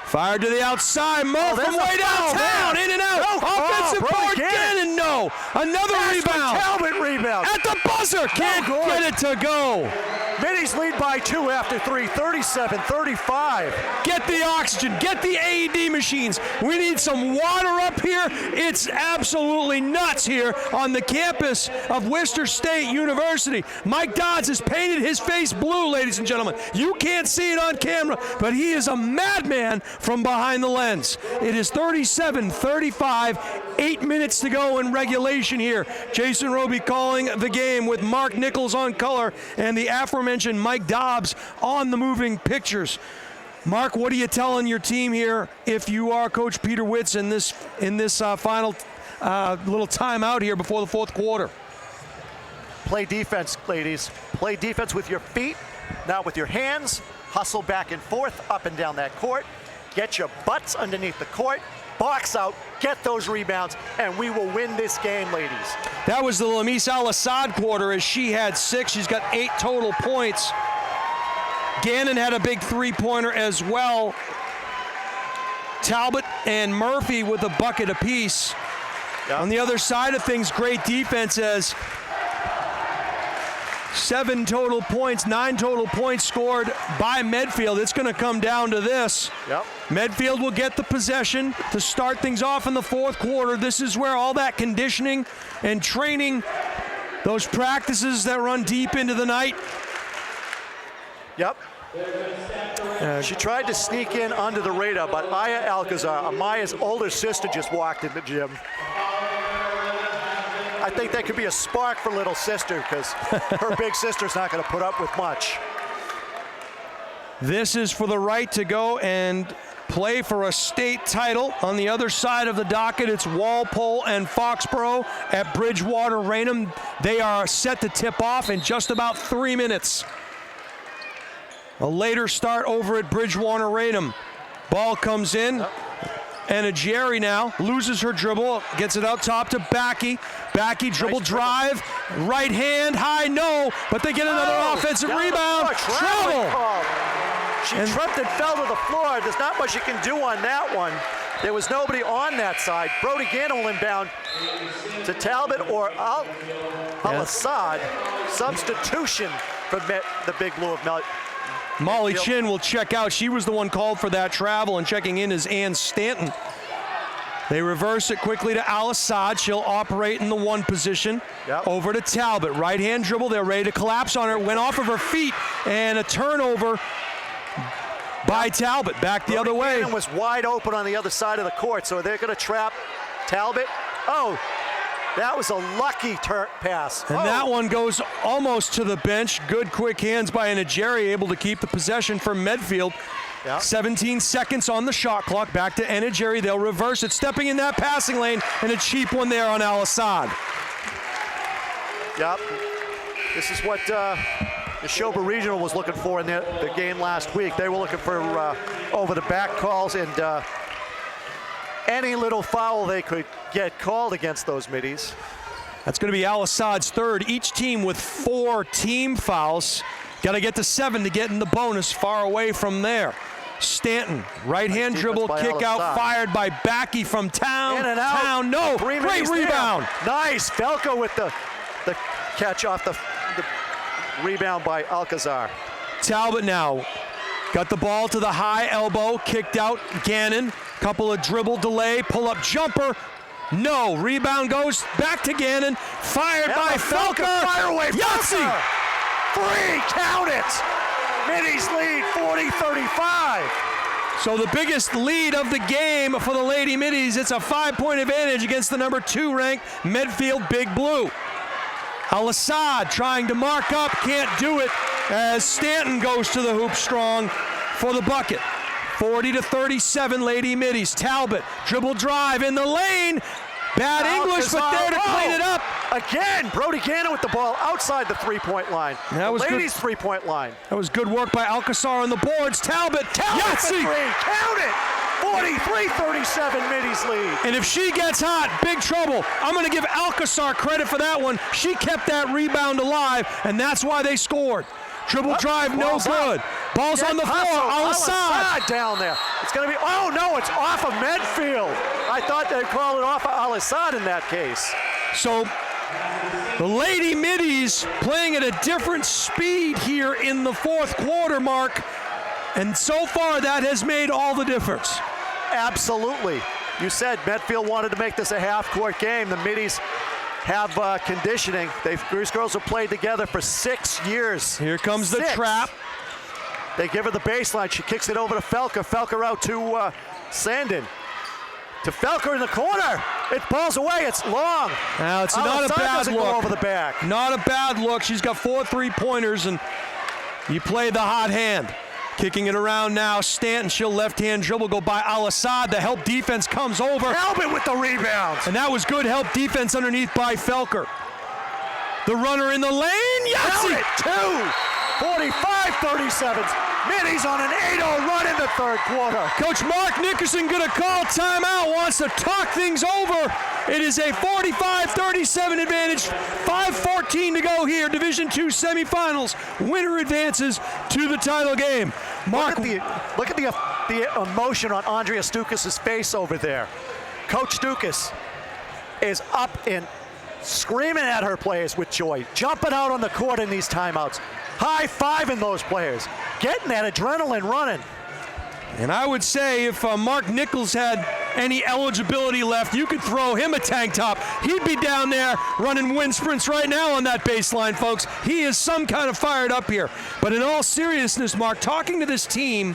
Fired to the outside, Mo from way downtown, in and out. Offensive board, Gannon, no. Another rebound. Talbot rebound. At the buzzer, can't get it to go. Middies lead by 2 after 3, 37-35. Get the oxygen, get the AED machines. We need some water up here. It's absolutely nuts here on the campus of Worcester State University. Mike Dodds has painted his face blue, ladies and gentlemen. You can't see it on camera, but he is a madman from behind the lens. It is 37-35, 8 minutes to go in regulation here. Jason Roby calling the game with Mark Nichols on color and the aforementioned Mike Dobbs on the moving pictures. Mark, what are you telling your team here if you are Coach Peter Witz in this final little timeout here before the fourth quarter? Play defense, ladies. Play defense with your feet, not with your hands. Hustle back and forth, up and down that court. Get your butts underneath the court. Box out, get those rebounds, and we will win this game, ladies. That was the Ramis Al-Assad quarter as she had 6. She's got 8 total points. Gannon had a big three-pointer as well. Talbot and Murphy with a bucket apiece. Yep. On the other side of things, great defense as 7 total points, 9 total points scored by Medfield. It's going to come down to this. Yep. Medfield will get the possession to start things off in the fourth quarter. This is where all that conditioning and training, those practices that run deep into the night. Yep. She tried to sneak in under the radar, but Aya Alcazar, Amaya's older sister, just walked in the gym. I think that could be a spark for little sister because her big sister's not going to put up with much. This is for the right to go and play for a state title. On the other side of the docket, it's Walpole and Foxborough at Bridgewater Raynham. They are set to tip off in just about 3 minutes. A later start over at Bridgewater Raynham. Ball comes in. And Jerry now loses her dribble, gets it out top to Backey. Backey dribble drive, right hand, high, no, but they get another offensive rebound. Travel. She tripped and fell to the floor. There's not much you can do on that one. There was nobody on that side. Brody Gannon will inbound to Talbot or Al-Assad. Substitution for the Big Blue of Medfield. Molly Chin will check out. She was the one called for that travel, and checking in is Ann Stanton. They reverse it quickly to Al-Assad. She'll operate in the 1 position. Yep. Over to Talbot. Right-hand dribble. They're ready to collapse on her. Went off of her feet, and a turnover by Talbot. Back the other way. Gannon was wide open on the other side of the court, so they're going to trap Talbot. Oh, that was a lucky pass. And that one goes almost to the bench. Good quick hands by Enajeri, able to keep the possession for Medfield. Yep. 17 seconds on the shot clock. Back to Enajeri. They'll reverse it. Stepping in that passing lane, and a cheap one there on Al-Assad. Yep. This is what the Neshoba Regional was looking for in the game last week. They were looking for over-the-back calls and any little foul they could get called against those middies. That's going to be Al-Assad's third. Each team with 4 team fouls. Got to get to 7 to get in the bonus. Far away from there. Stanton, right-hand dribble, kick out, fired by Backey from Town. In and out. Town, no, great rebound. Nice, Velko with the catch off the rebound by Alcazar. Talbot now got the ball to the high elbow, kicked out. Gannon, couple of dribble delay, pull-up jumper. No, rebound goes back to Gannon. Fired by Felker. Fire away, Yahtzee! Free, count it! Middies lead 40-35. So the biggest lead of the game for the Lady Middies. It's a 5-point advantage against the number 2 ranked Medfield Big Blue. Al-Assad trying to mark up, can't do it as Stanton goes to the hoop strong for the bucket. 40-37 Lady Middies. Talbot, dribble drive in the lane. Bad English, but there to clean it up. Again, Brody Gannon with the ball outside the 3-point line. That was ladies' 3-point line. That was good work by Alcazar on the boards. Talbot, Yahtzee! Count it! 43-37 Middies lead. And if she gets hot, big trouble. I'm going to give Alcazar credit for that one. She kept that rebound alive, and that's why they scored. Dribble drive, no good. Ball's on the floor. Al-Assad down there. It's going to be, oh no, it's off of Medfield. I thought they'd call it off of Al-Assad in that case. So the Lady Middies playing at a different speed here in the fourth quarter, Mark. And so far that has made all the difference. Absolutely. You said Medfield wanted to make this a half-court game. The Middies have these girls have played together for 6 years. Here comes the trap. They give her the baseline. She kicks it over to Felker. Felker out to Sandin. To Felker in the corner. It falls away. It's long. Now it's not a bad look. Go over the back. Not a bad look. She's got 4 3-pointers, and you play the hot hand. Kicking it around now, Stanton, she'll left-hand dribble, go by Al-Assad. The help defense comes over. Talbot with the rebound. And that was good help defense underneath by Felker. The runner in the lane, Yahtzee! 45-37. Middies on an 8-0 run in the third quarter. Coach Mark Nickerson gonna call timeout, wants to talk things over. It is a 45-37 advantage, 5:14 to go here, Division II semifinals. Winner advances to the title game. Mark, look at the emotion on Andrea Stukas' face over there. Coach Stukas is up in screaming at her players with joy, jumping out on the court in these timeouts, high-fiving those players, getting that adrenaline running. And I would say if Mark Nichols had any eligibility left, you could throw him a tank top. He'd be down there running wind sprints right now on that baseline, folks. He is some kind of fired up here. But in all seriousness, Mark, talking to this team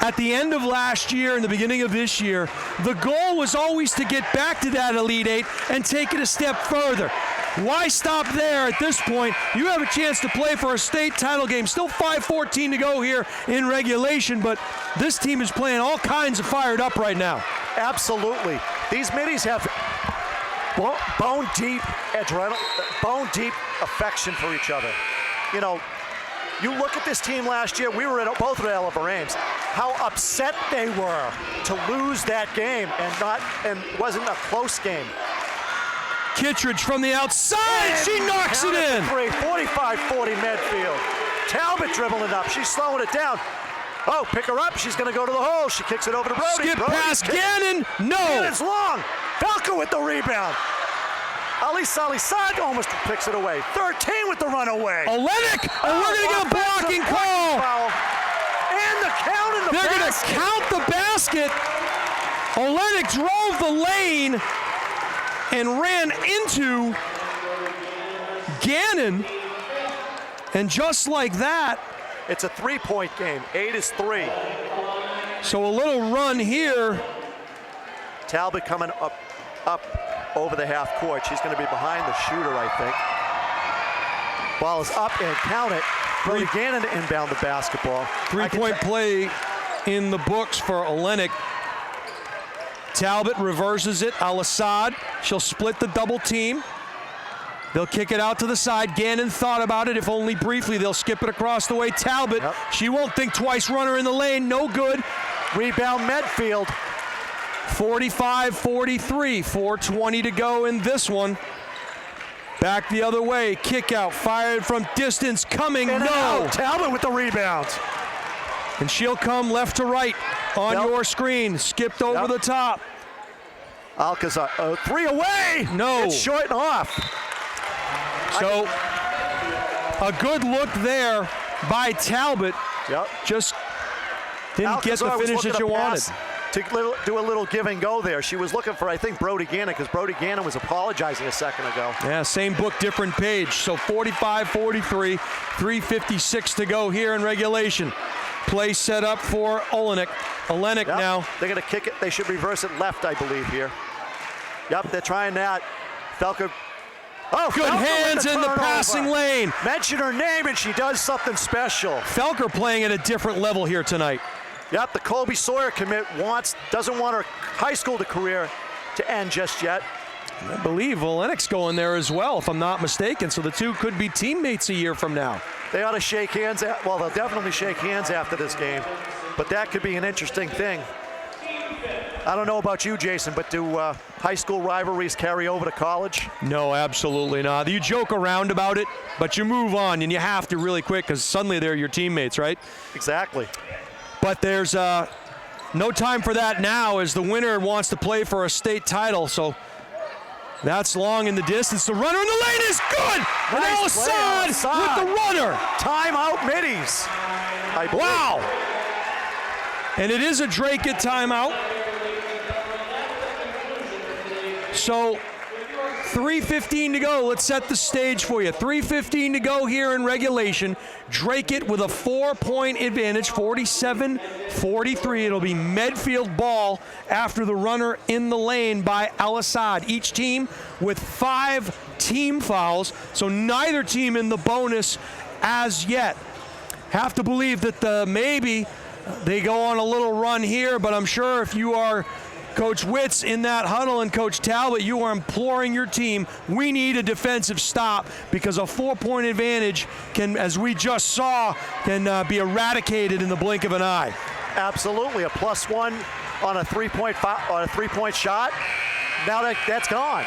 at the end of last year and the beginning of this year, the goal was always to get back to that Elite Eight and take it a step further. Why stop there at this point? You have a chance to play for a state title game. Still 5:14 to go here in regulation, but this team is playing all kinds of fired up right now. Absolutely. These middies have bone-deep adrenaline, bone-deep affection for each other. You know, you look at this team last year, we were both at Oliver Ames, how upset they were to lose that game and wasn't a close game. Kittredge from the outside, she knocks it in. 45-40 Medfield. Talbot dribbling up, she's slowing it down. Oh, pick her up, she's gonna go to the hole. She kicks it over to Brody. Skip past Gannon, no. Gannon's long, Falco with the rebound. Ali Salisad almost picks it away. 13 with the runaway. Olenek, and we're gonna get a blocking call. Foul. And the count in the They're basket. gonna count the basket. Olenek drove the lane and ran into Gannon. And just like that, it's a three-point game. 8 is 3. so a little run here. Talbot coming up over the half court. She's going to be behind the shooter, I think. Ball is up and count it. Brody Gannon to inbound the basketball. Three-point play in the books for Olenek. Talbot reverses it. Al-Assad, she'll split the double team. They'll kick it out to the side. Gannon thought about it, if only briefly. They'll skip it across the way. Talbot, she won't think twice. Runner in the lane, no good. Rebound Medfield. 45-43, 4:20 to go in this one. Back the other way, kick out, fired from distance, coming, no. Talbot with the rebound. And she'll come left to right on your screen. Skipped over the top. Alcazar, 3 away. No. It's short and off. So a good look there by Talbot. Just didn't Alcazar get the finish that you wanted. To do a little give and go there. She was looking for, I think, Brody Gannon, because Brody Gannon was apologizing a second ago. Yeah, same book, different page. So 45-43, 3:56 to go here in regulation. Play set up for Olenek. Olenek now. They're going to kick it. They should reverse it left, I believe, here. Yep, they're trying that. Falco. Oh, good hands in the passing lane. Mention her name and she does something special. Felker playing at a different level here tonight. Yep, the Colby Sawyer commit doesn't want her high school career to end just yet. I believe Olenek's going there as well, if I'm not mistaken. So the two could be teammates a year from now. They ought to shake hands. Well, they'll definitely shake hands after this game. But that could be an interesting thing. I don't know about you, Jason, but do high school rivalries carry over to college? No, absolutely not. You joke around about it, but you move on, and you have to really quick because suddenly they're your teammates, right? Exactly. But there's no time for that now, as the winner wants to play for a state title. So that's long in the distance. The runner in the lane is good. And Al-Assad with the runner. Timeout middies. Wow. And it is a Dracut timeout. So 3:15 to go. Let's set the stage for you. 3:15 to go here in regulation. Dracut with a 4-point advantage, 47-43. It'll be Medfield ball after the runner in the lane by Al-Assad. Each team with 5 team fouls, so neither team in the bonus as yet. Have to believe that maybe they go on a little run here, but I'm sure if you are Coach Witz in that huddle and Coach Talbot, you are imploring your team, we need a defensive stop, because a 4-point advantage can, as we just saw, can be eradicated in the blink of an eye. Absolutely, a +1 on a three-point shot. Now that's gone.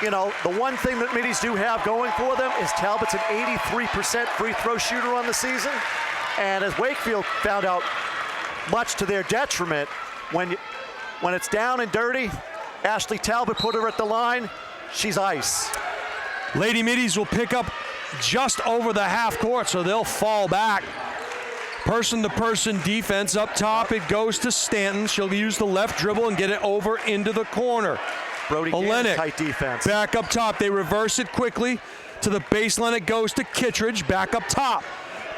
You know, the one thing that middies do have going for them is Talbot's an 83% free throw shooter on the season, and as Wakefield found out, much to their detriment, when it's down and dirty, Ashley Talbot put her at the line. she's ice. Lady Middies will pick up just over the half court, so they'll fall back. Person-to-person defense up top. It goes to Stanton. She'll use the left dribble and get it over into the corner. Brody Gannon, tight defense. Back up top. They reverse it quickly. To the baseline it goes to Kittredge. Back up top.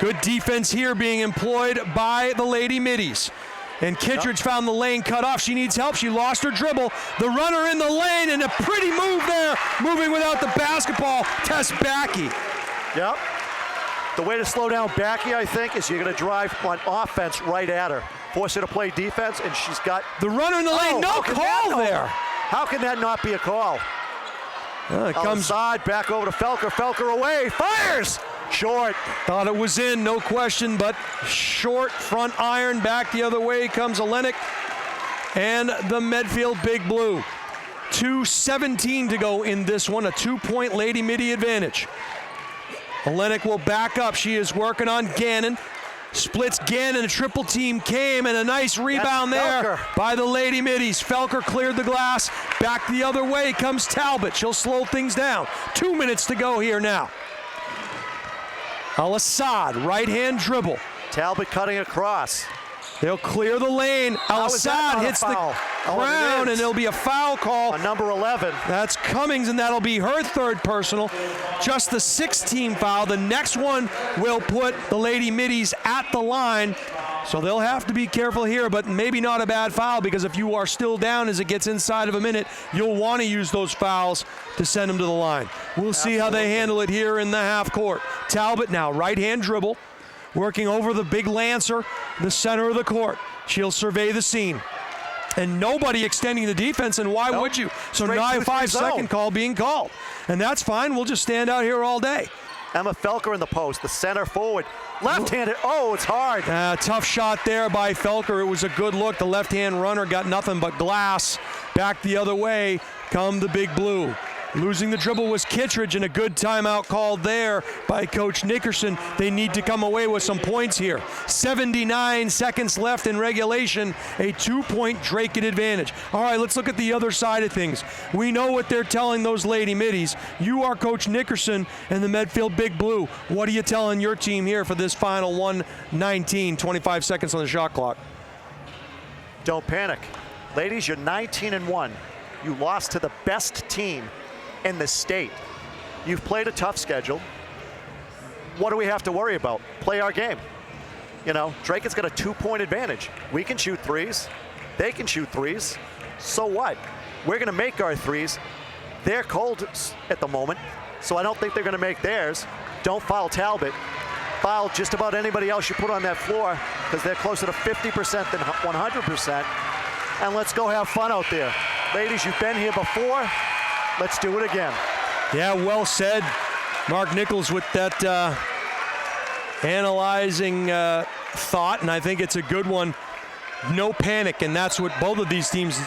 Good defense here being employed by the Lady Middies. And Kittredge found the lane cut off. She needs help. She lost her dribble. The runner in the lane, and a pretty move there. Moving without the basketball. Tess Backey. Yep. The way to slow down Backey, I think, is you're going to drive on offense right at her. Force her to play defense, and she's got... The runner in the lane, no call there. How can that not be a call? It comes side, back over to Felker. Felker away, fires! Short. Thought it was in, no question, but short front iron. Back the other way comes Olenek and the Medfield Big Blue. 2:17 to go in this one, a 2-point Lady Midi advantage. Olenek will back up. She is working on Gannon. Splits Gannon, a triple team came, and a nice rebound there by the Lady Middies. Felker cleared the glass. Back the other way comes Talbot. She'll slow things down. 2 minutes to go here now. Al-Assad, right-hand dribble. Talbot cutting across. They'll clear the lane. Al-Assad hits the ground, and there'll be a foul call. On number 11. That's Cummings, and that'll be her third personal. Just the 6th-team foul. The next one will put the Lady Middies at the line. So they'll have to be careful here, but maybe not a bad foul, because if you are still down as it gets inside of a minute, you'll want to use those fouls to send them to the line. We'll see how they handle it here in the half court. Talbot now, right-hand dribble. Working over the big Lancer, the center of the court. She'll survey the scene. And nobody extending the defense, and why would you? So now a 5-second call being called. And that's fine, we'll just stand out here all day. Emma Felker in the post, the center forward. Left-handed, oh, it's hard. Tough shot there by Felker. It was a good look. The left-hand runner got nothing but glass. Back the other way come the Big Blue. Losing the dribble was Kittredge, and a good timeout called there by Coach Nickerson. They need to come away with some points here. 79 seconds left in regulation, a 2-point Dracut advantage. All right, let's look at the other side of things. We know what they're telling those Lady Middies. You are Coach Nickerson and the Medfield Big Blue. What are you telling your team here for this final 1:19, 25 seconds on the shot clock? Don't panic. Ladies, you're 19-1. You lost to the best team in the state. You've played a tough schedule. What do we have to worry about? Play our game. You know, Dracut's got a 2-point advantage. We can shoot threes. They can shoot threes. So what? We're going to make our threes. They're cold at the moment, so I don't think they're going to make theirs. Don't foul Talbot. Foul just about anybody else you put on that floor, because they're closer to 50% than 100%. And let's go have fun out there. Ladies, you've been here before. Let's do it again. Yeah, well said. Mark Nichols with that analyzing thought, and I think it's a good one. No panic, and that's what both of these teams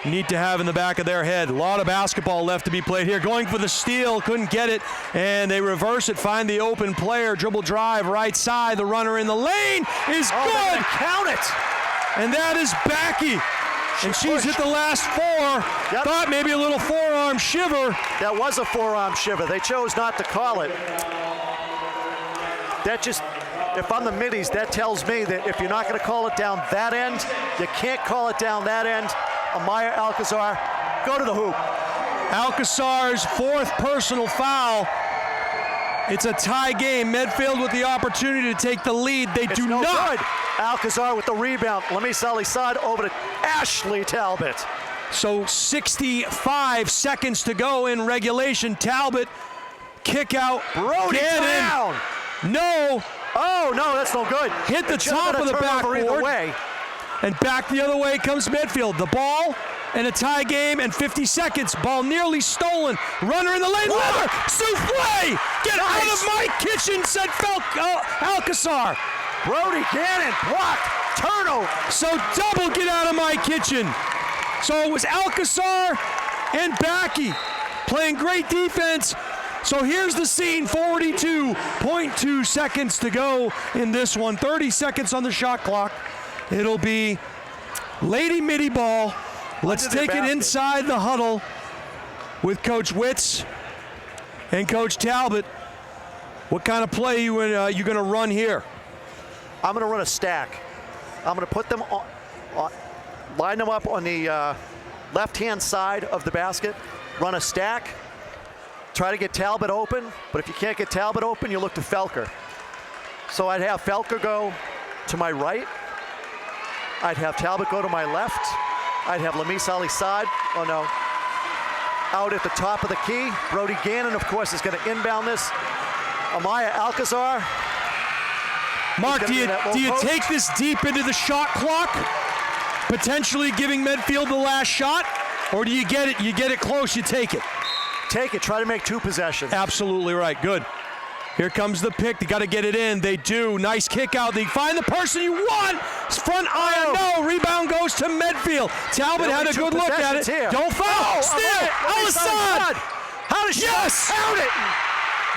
need to have in the back of their head. A lot of basketball left to be played here. Going for the steal, couldn't get it, and they reverse it, find the open player, dribble drive, right side. The runner in the lane is good. Count it. And that is Backey. And she's hit the last 4. Yep. Thought maybe a little forearm shiver. That was a forearm shiver. They chose not to call it. That just, if I'm the Middies, that tells me that if you're not going to call it down that end, you can't call it down that end. Amaya Alcazar, go to the hoop. Alcazar's 4th personal foul. It's a tie game. Medfield with the opportunity to take the lead. They do not. Good. Alcazar with the rebound. Lamisali Saad over to Ashley Talbot. So 65 seconds to go in regulation. Talbot, kick out. Brody down. No. Oh, no, that's no good. Hit the top of the backboard. Way. And back the other way comes Medfield. The ball and a tie game and 50 seconds. Ball nearly stolen. Runner in the lane. Leather. Souffle. Get out of my kitchen, said Alcazar. Brody Gannon blocked. Turnover. So double get out of my kitchen. So it was Alcazar and Backey playing great defense. So here's the scene, 42.2 seconds to go in this one. 30 seconds on the shot clock. It'll be Lady Midi ball. Let's take it inside the huddle. with Coach Witz and Coach Talbot. What kind of play you going to run here? I'm going to run a stack. I'm going to put them on, line them up on the left-hand side of the basket, run a stack, try to get Talbot open, but if you can't get Talbot open, you look to Felker. So I'd have Felker go to my right. I'd have Talbot go to my left. I'd have Lamis Ali-Saad, oh no, out at the top of the key. Brody Gannon, of course, is going to inbound this. Amaya Alcazar. Mark, do you take this deep into the shot clock, potentially giving Medfield the last shot, or do you get it? You get it close, you take it. Take it. Try to make 2 possessions. Absolutely right. Good. Here comes the pick. They got to get it in. They do. Nice kick out. They find the person you want. Front iron. No. Rebound goes to Medfield. Talbot had a good look at it. Here. Don't foul. Still. Al-Assad. How does she count it?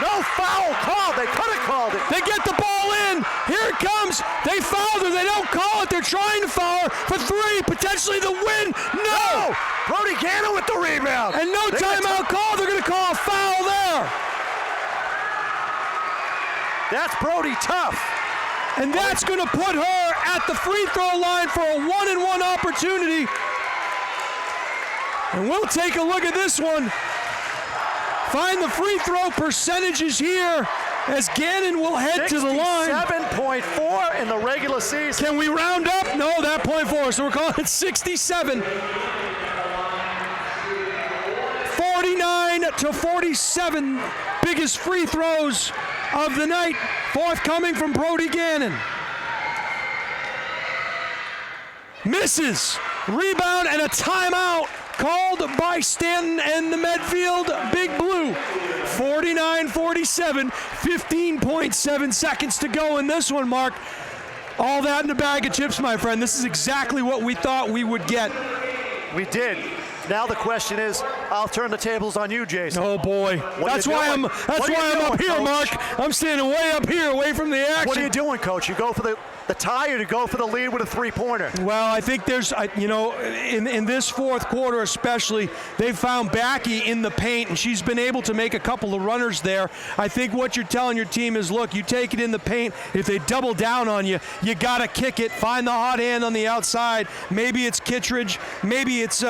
No foul called. They could have called it. They get the ball in. Here it comes. They fouled her. They don't call it. They're trying to foul her for 3. Potentially the win. No. Brody Gannon with the rebound. And no timeout call. They're going to call a foul there. That's Brody tough. And that's going to put her at the free throw line for a 1-and-1 opportunity. And we'll take a look at this one. Find the free throw percentages here as Gannon will head to the line. 67.4 in the regular season. Can we round up? No, that 0.4. So we're calling it 67. 49-47. Biggest free throws of the night, forthcoming from Brody Gannon. Misses. Rebound and a timeout called by Stanton and the Medfield Big Blue. 49-47, 15.7 seconds to go in this one, Mark. All that in a bag of chips, my friend. This is exactly what we thought we would get. We did. Now the question is, I'll turn the tables on you, Jason. Oh boy, that's why I'm up here, Mark. I'm standing way up here, away from the action. What are you doing, Coach? You go for the tie or to go for the lead with a 3-pointer? Well, I think there's, in this fourth quarter especially, they found Backey in the paint, and she's been able to make a couple of runners there. I think what you're telling your team is, look, you take it in the paint. If they double down on you, you got to kick it. Find the hot hand on the outside. Maybe it's Kittredge. Maybe it's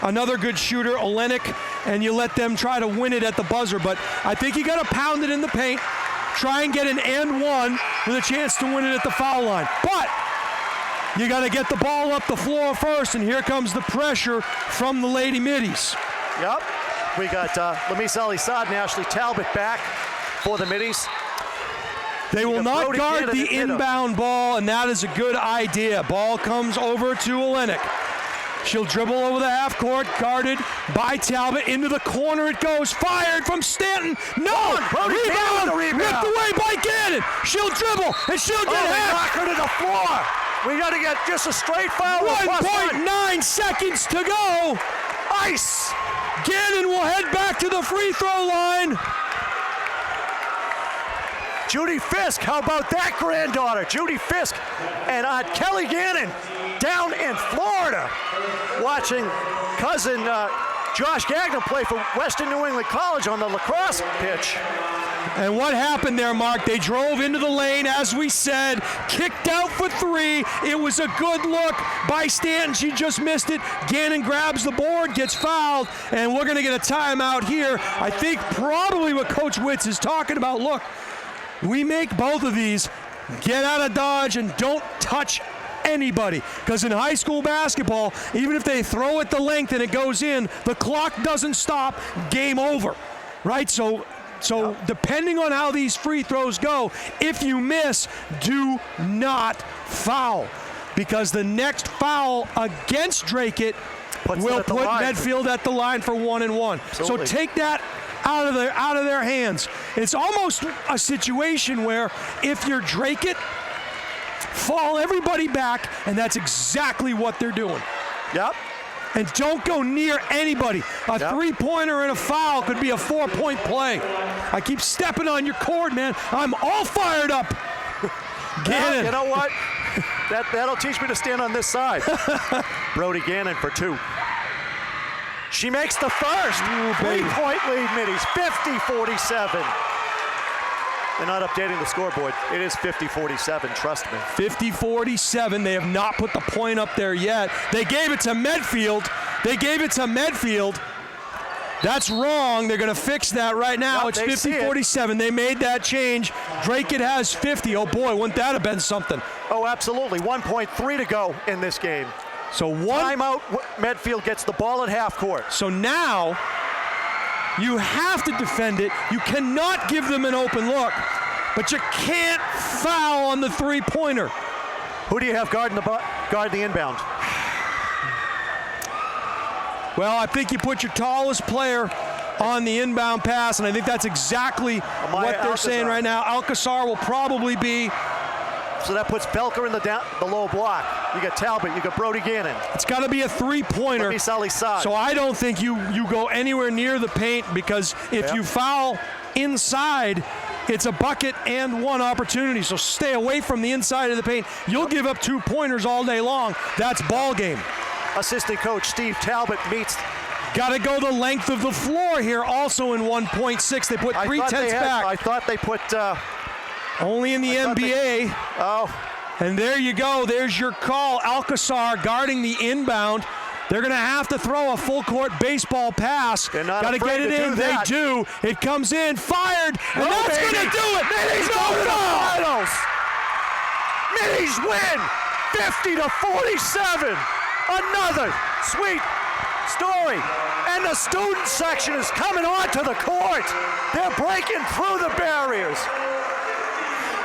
another good shooter, Olenek, and you let them try to win it at the buzzer. But I think you got to pound it in the paint. Try and get an and one with a chance to win it at the foul line. But you got to get the ball up the floor first, and here comes the pressure from the Lady Middies. Yep. We got Lamis Ali-Saad and Ashley Talbot back for the Middies. They will not guard the inbound ball, and that is a good idea. Ball comes over to Olenek. She'll dribble over the half court, guarded by Talbot. Into the corner it goes. Fired from Stanton. No! Rebound! Ripped away by Gannon. She'll dribble, and she'll get half. Knock her to the floor. We got to get just a straight foul. 1.9 seconds to go. Ice. Gannon will head back to the free throw line. Judy Fisk, how about that granddaughter? Judy Fisk and Aunt Kelly Gannon down in Florida watching cousin Josh Gagnon play for Western New England College on the lacrosse pitch. And what happened there, Mark? They drove into the lane, as we said, kicked out for 3. It was a good look by Stanton. She just missed it. Gannon grabs the board, gets fouled, and we're going to get a timeout here. I think probably what Coach Witz is talking about. Look, we make both of these. Get out of Dodge and don't touch anybody. Because in high school basketball, even if they throw it the length and it goes in, the clock doesn't stop. Game over, right? So depending on how these free throws go, if you miss, do not foul. Because the next foul against Dracut will put Medfield at the line for 1-and-1. Absolutely. So take that out of their hands. It's almost a situation where if you're Dracut, fall everybody back, and that's exactly what they're doing. Yep. And don't go near anybody. A three-pointer and a foul could be a 4-point play. I keep stepping on your cord, man. I'm all fired up. Gannon. You know what? That'll teach me to stand on this side. Brody Gannon for 2. She makes the first. Ooh, baby. 3-point lead, Middies, 50-47. They're not updating the scoreboard. It is 50-47, trust me. 50-47. They have not put the point up there yet. They gave it to Medfield. That's wrong. They're going to fix that right now. Yep, it's 50-47. They made that change. Dracut has 50. Oh, boy, wouldn't that have been something? Oh, absolutely. 1.3 to go in this game. So Timeout, Medfield gets the ball at half court. So now you have to defend it. You cannot give them an open look, but you can't foul on the three-pointer. Who do you have guarding the inbound? Well, I think you put your tallest player on the inbound pass, and I think that's exactly what they're saying right now. Alcazar will probably be. So that puts Belker in the low block. You got Talbot, you got Brody Gannon. It's got to be a three-pointer. So I don't think you go anywhere near the paint, because if you foul inside, it's a bucket and one opportunity. So stay away from the inside of the paint. You'll give up 2-pointers all day long. That's ball game. Assistant coach Steve Talbot meets. Got to go the length of the floor here, also in 1.6. They put 3/10 back. I thought they put. Only in the NBA. And there you go. There's your call. Alcazar guarding the inbound. They're going to have to throw a full-court baseball pass. Got to get it in. They do. It comes in. Fired. And that's going to do it. Middies go to the finals. Middies win 50-47. Another sweet story. And the student section is coming onto the court. They're breaking through the barriers.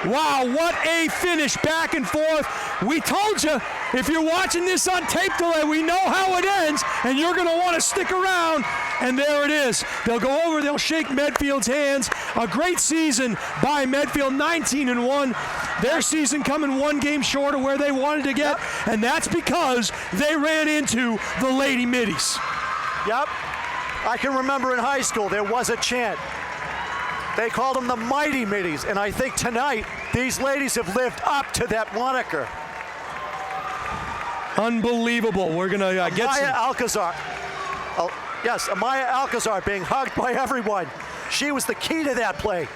Wow, what a finish, back and forth. We told you, if you're watching this on tape delay, we know how it ends, and you're going to want to stick around. And there it is. They'll go over, they'll shake Medfield's hands. A great season by Medfield, 19-1. Their season coming one game short of where they wanted to get, and that's because they ran into the Lady Middies. Yep. I can remember in high school there was a chant. They called them the Mighty Middies, and I think tonight these ladies have lived up to that moniker. Unbelievable. We're going to get Amaya Alcazar. Yes, Amaya Alcazar being hugged by everyone. She was the key to that play.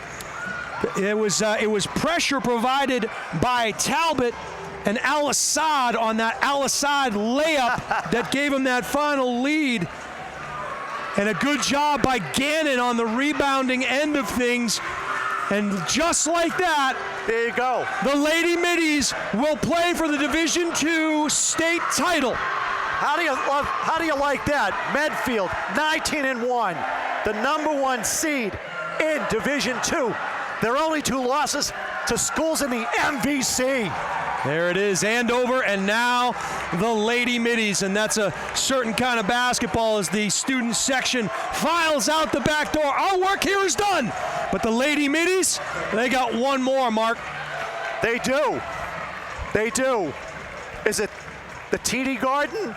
It was pressure provided by Talbot and Al-Assad on that Al-Assad layup that gave him that final lead. And a good job by Gannon on the rebounding end of things. And just like that, there you go. The Lady Middies will play for the Division II state title. How do you like that? Medfield, 19-1, the #1 seed in Division II. Their only 2 losses to schools in the MVC. There it is, Andover, and now the Lady Middies, and that's a certain kind of basketball as the student section files out the back door. Our work here is done, but the Lady Middies, they got one more, Mark. They do. They do. Is it the TD Garden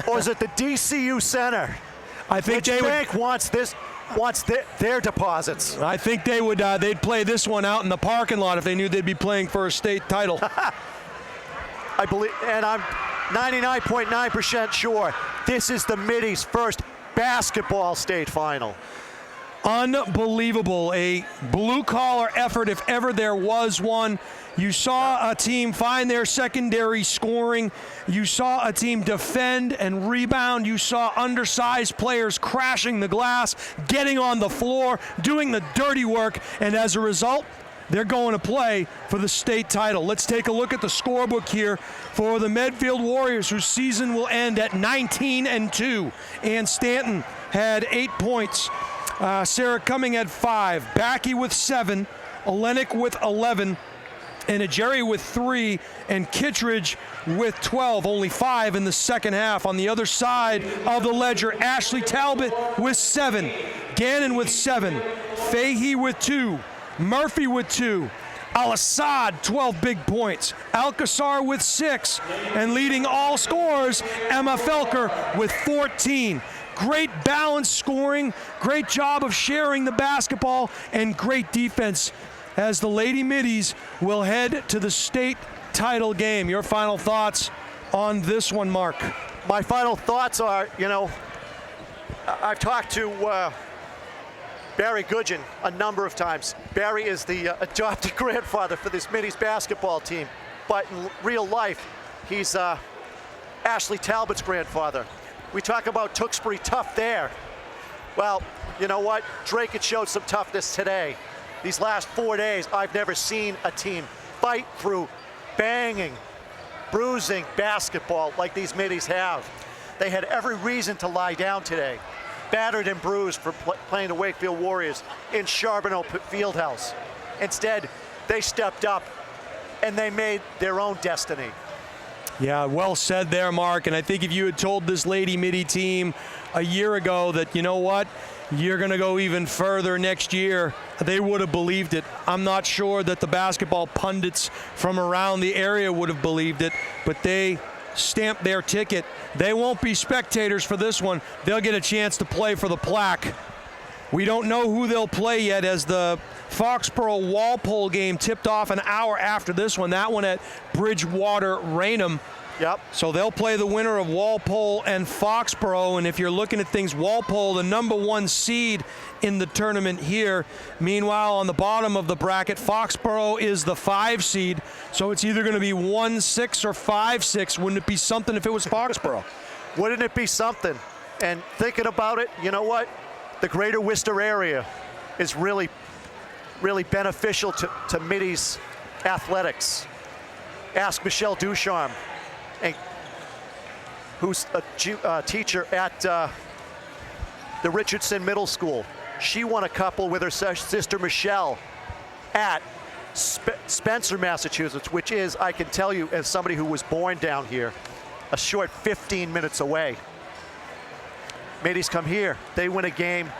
or is it the DCU Center? I think Which bank wants their deposits? I think they would. They'd play this one out in the parking lot if they knew they'd be playing for a state title. I believe, and I'm 99.9% sure this is the Middies' first basketball state final. Unbelievable. A blue-collar effort if ever there was one. You saw a team find their secondary scoring. You saw a team defend and rebound. You saw undersized players crashing the glass, getting on the floor, doing the dirty work, and as a result, they're going to play for the state title. Let's take a look at the scorebook here for the Medfield Warriors, whose season will end at 19-2. Ann Stanton had 8 points. Sarah Cumming had 5. Backey with 7. Olenek with 11. And Jerry with 3, and Kittredge with 12, only 5 in the second half. On the other side of the ledger, Ashley Talbot with 7, Gannon with 7, Fahey with 2, Murphy with 2, Al-Assad 12 big points, Alcazar with 6, and leading all scorers, Emma Felker with 14. Great balanced scoring, great job of sharing the basketball, and great defense as the Lady Middies will head to the state title game. Your final thoughts on this one, Mark? My final thoughts are, I've talked to Barry Goodgen a number of times. Barry is the adopted grandfather for this Middies basketball team, but in real life, he's Ashley Talbot's grandfather. We talk about Tewksbury tough there. Well, you know what? Dracut showed some toughness today. These last 4 days, I've never seen a team fight through banging, bruising basketball like these Middies have. They had every reason to lie down today, battered and bruised for playing the Wakefield Warriors in Charbonneau Fieldhouse. Instead, they stepped up and they made their own destiny. Yeah, well said there, Mark. And I think if you had told this Lady Midi team a year ago that, you know what, you're going to go even further next year, they would have believed it. I'm not sure that the basketball pundits from around the area would have believed it, but they stamped their ticket. They won't be spectators for this one. They'll get a chance to play for the plaque. We don't know who they'll play yet, as the Foxborough-Walpole game tipped off an hour after this one. That one at Bridgewater-Raynham. Yep. So they'll play the winner of Walpole and Foxborough. And if you're looking at things, Walpole, the #1 seed in the tournament here. Meanwhile, on the bottom of the bracket, Foxborough is the 5 seed. So it's either going to be 1-6 or 5-6. Wouldn't it be something if it was Foxborough? Wouldn't it be something? And thinking about it, you know what? The greater Worcester area is really beneficial to Middies athletics. Ask Michelle Ducharme, who's a teacher at the Richardson Middle School. She won a couple with her sister Michelle at Spencer, Massachusetts, which is, I can tell you, as somebody who was born down here, a short 15 minutes away. Middies come here, they win a game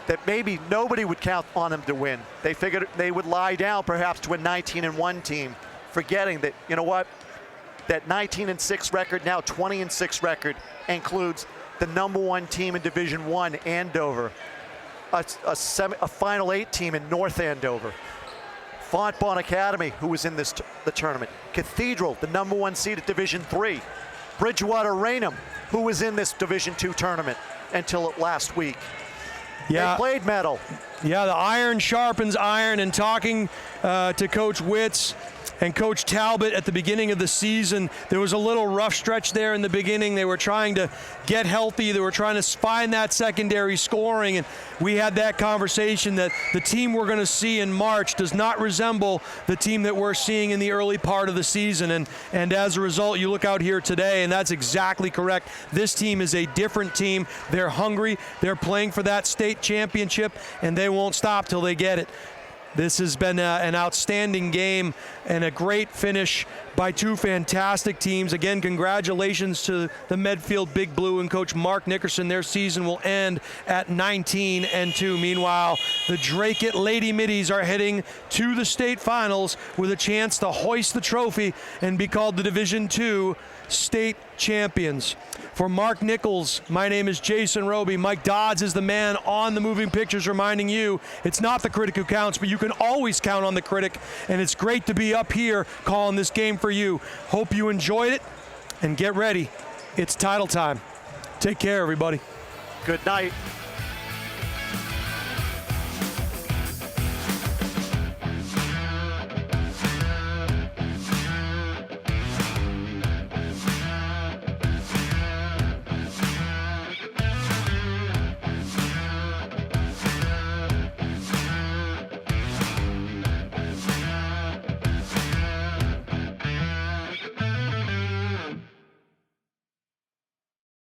that maybe nobody would count on them to win. They figured they would lie down perhaps to a 19-1 team, forgetting that, you know what, that 19-6 record, now 20-6 record, includes the #1 team in Division I, Andover, a Final 8 team in North Andover, Fontbonne Academy, who was in the tournament, Cathedral, the #1 seed at Division III, Bridgewater-Raynham, who was in this Division II tournament until last week. Yeah. They played metal. Yeah, the iron sharpens iron. And talking to Coach Witz and Coach Talbot at the beginning of the season, there was a little rough stretch there in the beginning. They were trying to get healthy. They were trying to find that secondary scoring. And we had that conversation that the team we're going to see in March does not resemble the team that we're seeing in the early part of the season. And as a result, you look out here today, and that's exactly correct. This team is a different team. They're hungry. They're playing for that state championship, and they won't stop till they get it. This has been an outstanding game and a great finish by two fantastic teams. Again, congratulations to the Medfield Big Blue and Coach Mark Nickerson. Their season will end at 19-2. Meanwhile, the Dracut Lady Middies are heading to the state finals with a chance to hoist the trophy and be called the Division II state champions. For Mark Nichols, my name is Jason Roby. Mike Dodds is the man on the moving pictures, reminding you it's not the critic who counts, but you can always count on the critic, and it's great to be up here calling this game for you. Hope you enjoyed it, and get ready. It's title time. Take care, everybody. Good night.